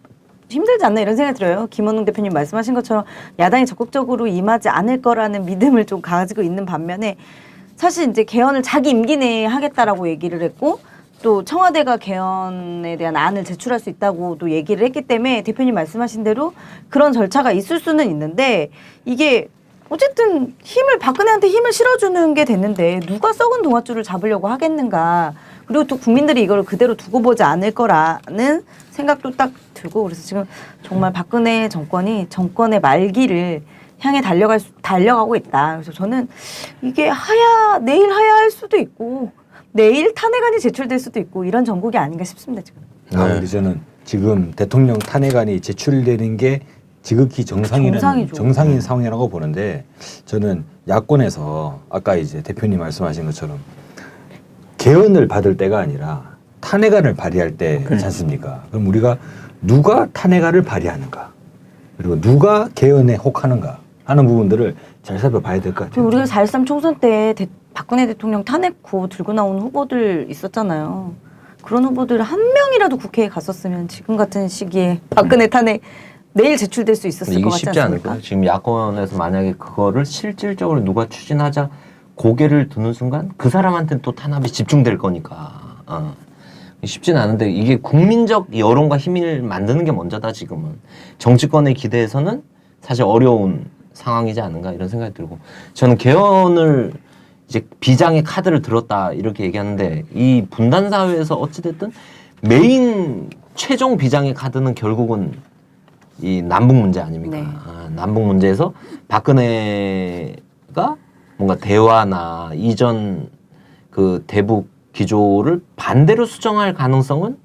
힘들지 않나 이런 생각이 들어요. 김원웅 대표님 말씀하신 것처럼 야당이 적극적으로 임하지 않을 거라는 믿음을 좀 가지고 있는 반면에 사실 이제 개헌을 자기 임기 내에 하겠다라고 얘기를 했고 또 청와대가 개헌에 대한 안을 제출할 수 있다고도 얘기를 했기 때문에 대표님 말씀하신 대로 그런 절차가 있을 수는 있는데 이게 어쨌든 박근혜한테 힘을 실어주는 게 됐는데 누가 썩은 동아줄을 잡으려고 하겠는가. 그리고 또 국민들이 이걸 그대로 두고 보지 않을 거라는 생각도 딱 들고 그래서 지금 정말 박근혜 정권이 정권의 말기를 향해 달려가고 있다. 그래서 저는 이게 내일 하야할 수도 있고 내일 탄핵안이 제출될 수도 있고 이런 전국이 아닌가 싶습니다 지금. 근데 저는 지금 대통령 탄핵안이 제출되는 게 지극히 정상이죠. 정상인 상황이라고 보는데 저는 야권에서 아까 이제 대표님 말씀하신 것처럼 개헌을 받을 때가 아니라 탄핵안을 발의할 때지 않습니까? 그럼 우리가 누가 탄핵안을 발의하는가 그리고 누가 개헌에 혹하는가 하는 부분들을 잘 살펴봐야 될 것 같아요. 우리가 4.13 총선 때 박근혜 대통령 탄핵 후 들고 나온 후보들 있었잖아요. 그런 후보들 한 명이라도 국회에 갔었으면 지금 같은 시기에 박근혜 탄핵 내일 제출될 수 있었을 이게 것 같지 쉽지 않을 않습니까? 거예요. 지금 야권에서 만약에 그거를 실질적으로 누가 추진하자 고개를 드는 순간 그 사람한테는 또 탄압이 집중될 거니까. 쉽진 않은데 이게 국민적 여론과 힘을 만드는 게 먼저다 지금은. 정치권의 기대에서는 사실 어려운 상황이지 않은가 이런 생각이 들고 저는 개헌을 이제 비장의 카드를 들었다 이렇게 얘기하는데 이 분단 사회에서 어찌됐든 메인 최종 비장의 카드는 결국은 이 남북 문제 아닙니까? 네. 남북 문제에서 박근혜가 뭔가 대화나 이전 그 대북 기조를 반대로 수정할 가능성은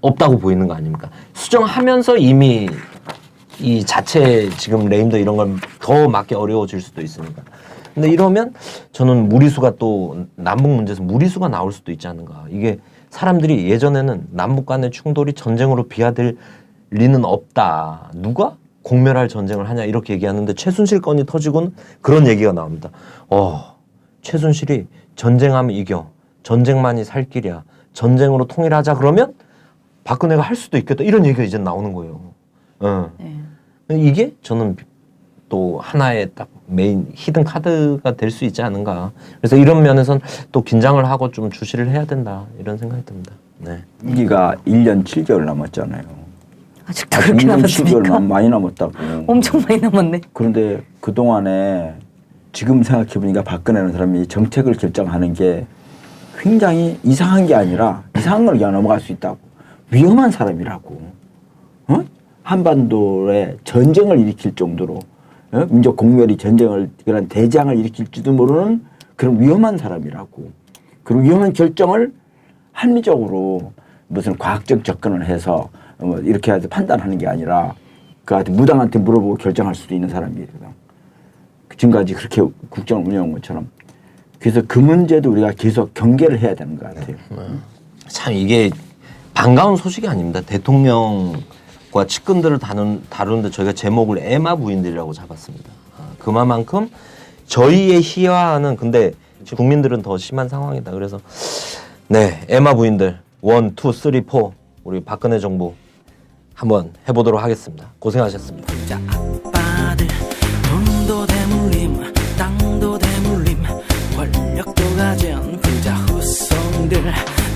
없다고 보이는 거 아닙니까? 수정하면서 이미 이 자체 지금 레임더 이런 걸 더 맞기 어려워질 수도 있으니까. 근데 이러면 저는 무리수가 또 남북 문제에서 무리수가 나올 수도 있지 않은가. 이게 사람들이 예전에는 남북 간의 충돌이 전쟁으로 비화될 리는 없다. 누가 공멸할 전쟁을 하냐 이렇게 얘기하는데 최순실 건이 터지고는 그런 얘기가 나옵니다. 최순실이 전쟁하면 이겨. 전쟁만이 살 길이야. 전쟁으로 통일하자 그러면 박근혜가 할 수도 있겠다. 이런 얘기가 이제 나오는 거예요. 네. 이게 저는 또 하나의 딱 메인 히든 카드가 될 수 있지 않은가. 그래서 이런 면에서는 또 긴장을 하고 좀 주시를 해야 된다 이런 생각이 듭니다. 네. 임기가 1년 7개월 남았잖아요. 아직도 그렇게 1년 남았습니까? 7개월 많이 남았다고. 엄청 많이 남았네. 그런데 그동안에 지금 생각해보니까 박근혜라는 사람이 정책을 결정하는 게 굉장히 이상한 게 아니라 이상한 걸 그냥 넘어갈 수 있다고. 위험한 사람이라고. 어? 한반도에 전쟁을 일으킬 정도로 민족 공멸이 전쟁을 그런 대장을 일으킬지도 모르는 그런 위험한 사람이라고. 그리고 위험한 결정을 합리적으로 무슨 과학적 접근을 해서 이렇게 해서 판단하는 게 아니라 그한테 무당한테 물어보고 결정할 수도 있는 사람이에요. 지금까지 그렇게 국정을 운영한 것처럼. 그래서 그 문제도 우리가 계속 경계를 해야 되는 것 같아요. 참 이게 반가운 소식이 아닙니다. 대통령과 측근들을 다루는데 저희가 제목을 에마 부인들이라고 잡았습니다. 그만큼 저희의 희화는 근데 국민들은 더 심한 상황이다. 그래서 네 에마 부인들 1, 2, 3, 4 우리 박근혜 정부 한번 해보도록 하겠습니다. 고생하셨습니다. 자, 아빠들 돈도 대물림 땅도 대물림 권력도 가진 부자 후손들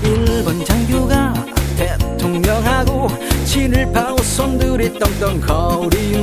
일본 장교가 대통령하고 친일파 후손들이 떵떵 거리는